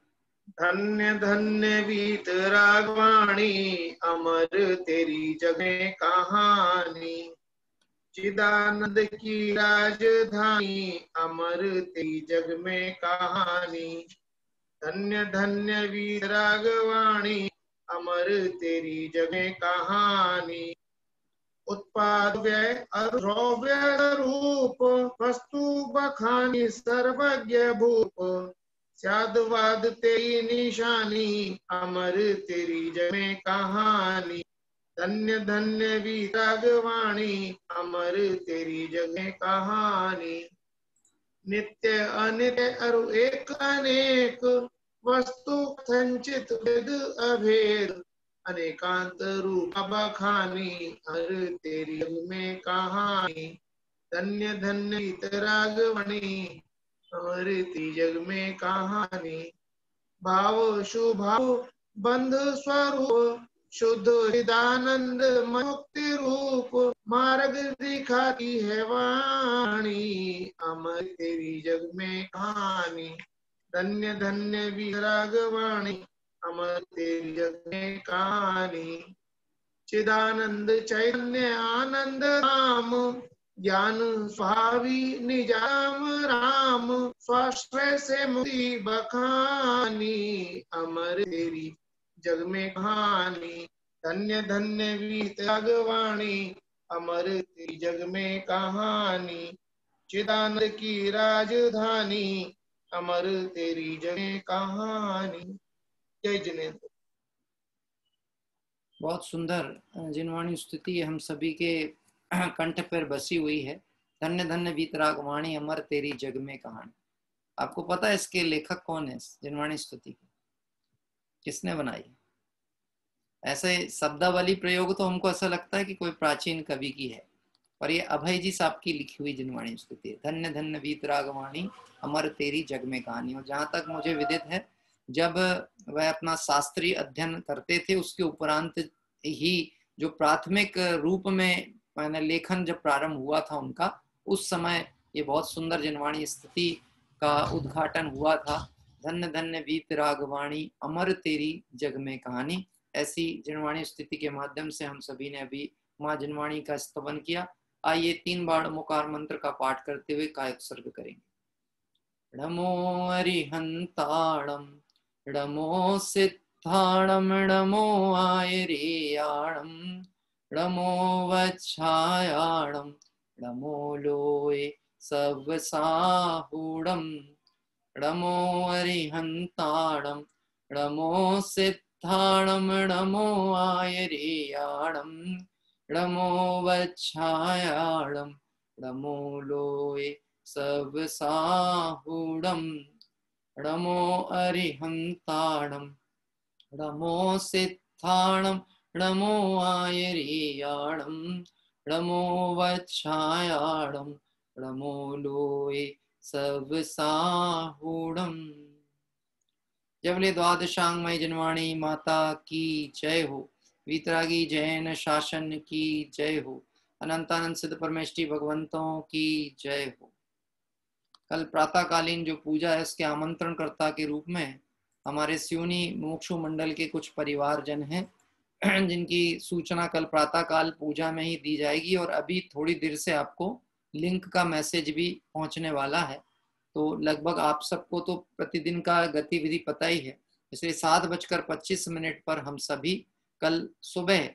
धन्य धन्य वीत रागवाणी, अमर तेरी जगह कहानी। चिदानंद की राजधानी, अमर तेरी जग में कहानी। धन्य धन्य वीत रागवाणी, अमर तेरी जगह कहानी। उत्पाद व्यय अद्रव्य रूप, वस्तु बखानी सर्वज्ञ भूप। स्यादवाद तेरी निशानी, अमर तेरी जमे कहानी। धन्य धन्य वीरागवाणी, अमर तेरी जगह कहानी। नित्य अनित्य अरु एक अनेक, वस्तु संचित वेद अभेद। अनेकांत रूप बखानी, हर तेरी जग में कहानी। धन्य धन्य वीतरागवाणी, अमर तेरी जग में कहानी। भाव शुभाव बंध स्वरूप, शुद्ध चिदानंद मुक्ति रूप। मार्ग दिखाती है वाणी, अमर तेरी जग में कहानी। धन्य धन्य वीरागवाणी, अमर तेरी जग में कहानी। चिदानंद चैतन्य आनंद राम, ज्ञान स्वामी निजाम राम। स्वाश्रय से मुक्ति बखानी, अमर तेरी जग में कहानी। धन्य धन्य वीतरागवाणी, अमर तेरी जग में कहानी। चिदानंद की राजधानी, अमर तेरी जग में कहानी। जय जिनेन्द्र। बहुत सुंदर जिनवाणी स्तुति हम सभी के कंठ पर बसी हुई है। धन्य धन्य वीतरागवाणी, अमर तेरी जग में कहानी। आपको पता है इसके लेखक कौन है, जिनवाणी स्तुति के? किसने बनाई? ऐसे शब्दावली प्रयोग तो हमको ऐसा लगता है कि कोई प्राचीन कवि की है, पर ये अभय जी साहब की लिखी हुई जिनवाणी स्तुति है। धन्य धन्य वीतरागवाणी अमर तेरी जग में कहानी। और जहां तक मुझे विदित है, जब वह अपना शास्त्रीय अध्ययन करते थे उसके उपरांत ही जो प्राथमिक रूप में मैंने लेखन जब प्रारंभ हुआ था उनका, उस समय ये बहुत सुंदर जिनवाणी स्तुति का उद्घाटन हुआ था। धन्य धन्य वीतरागवाणी अमर तेरी जग में कहानी। ऐसी जिनवाणी स्तुति के माध्यम से हम सभी ने अभी माँ जिनवाणी का स्तवन किया। आइए 3 बार ओंकार मंत्र का पाठ करते हुए कायोत्सर्ग करेंगे। नमो अरिहंताणम नमो सिद्धाणम नमो आयरेयाणम नमो वच्छायाणम नमो लोए सर्वसाहूणम नमो अरिहंताणम नमो सिद्धाणम नमो आयरेयाणम नमो वच्छायाणम नमो लोए सर्वसाहूणम नमो अरिहंताणम नमो सिद्धाणम नमो आयरेयाणम नमो वच्छायाणम नमो लोए सर्वसाहूणम। जय बोले द्वादशांगमय जिनवाणी माता की जय हो। वीतरागी जैन शासन की जय हो। अनंतानंद सिद्ध परमेष्टि भगवंतों की जय हो। कल प्रातःकालीन जो पूजा है उसके आमंत्रणकर्ता के रूप में हमारे सिवनी मोक्षु मंडल के कुछ परिवारजन हैं, जिनकी सूचना कल प्रातःकाल पूजा में ही दी जाएगी। और अभी थोड़ी देर से आपको लिंक का मैसेज भी पहुंचने वाला है। तो लगभग आप सबको तो प्रतिदिन का गतिविधि पता ही है, इसलिए 7:25 पर हम सभी कल सुबह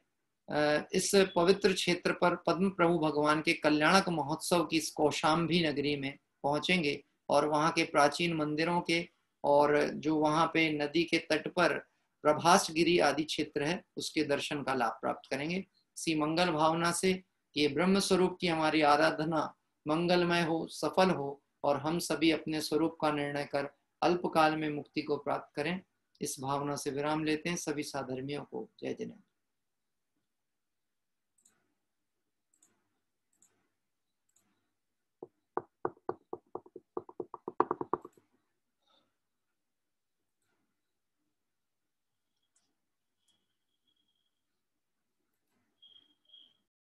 इस पवित्र क्षेत्र पर पद्म प्रभु भगवान के कल्याणक महोत्सव की इस कौशाम्बी नगरी में पहुंचेंगे और वहां के प्राचीन मंदिरों के और जो वहां पे नदी के तट पर प्रभास गिरी आदि क्षेत्र है उसके दर्शन का लाभ प्राप्त करेंगे। इसी मंगल भावना से ये ब्रह्म स्वरूप की हमारी आराधना मंगलमय हो, सफल हो और हम सभी अपने स्वरूप का निर्णय कर अल्पकाल में मुक्ति को प्राप्त करें। इस भावना से विराम लेते हैं। सभी साधर्मियों को जय जय।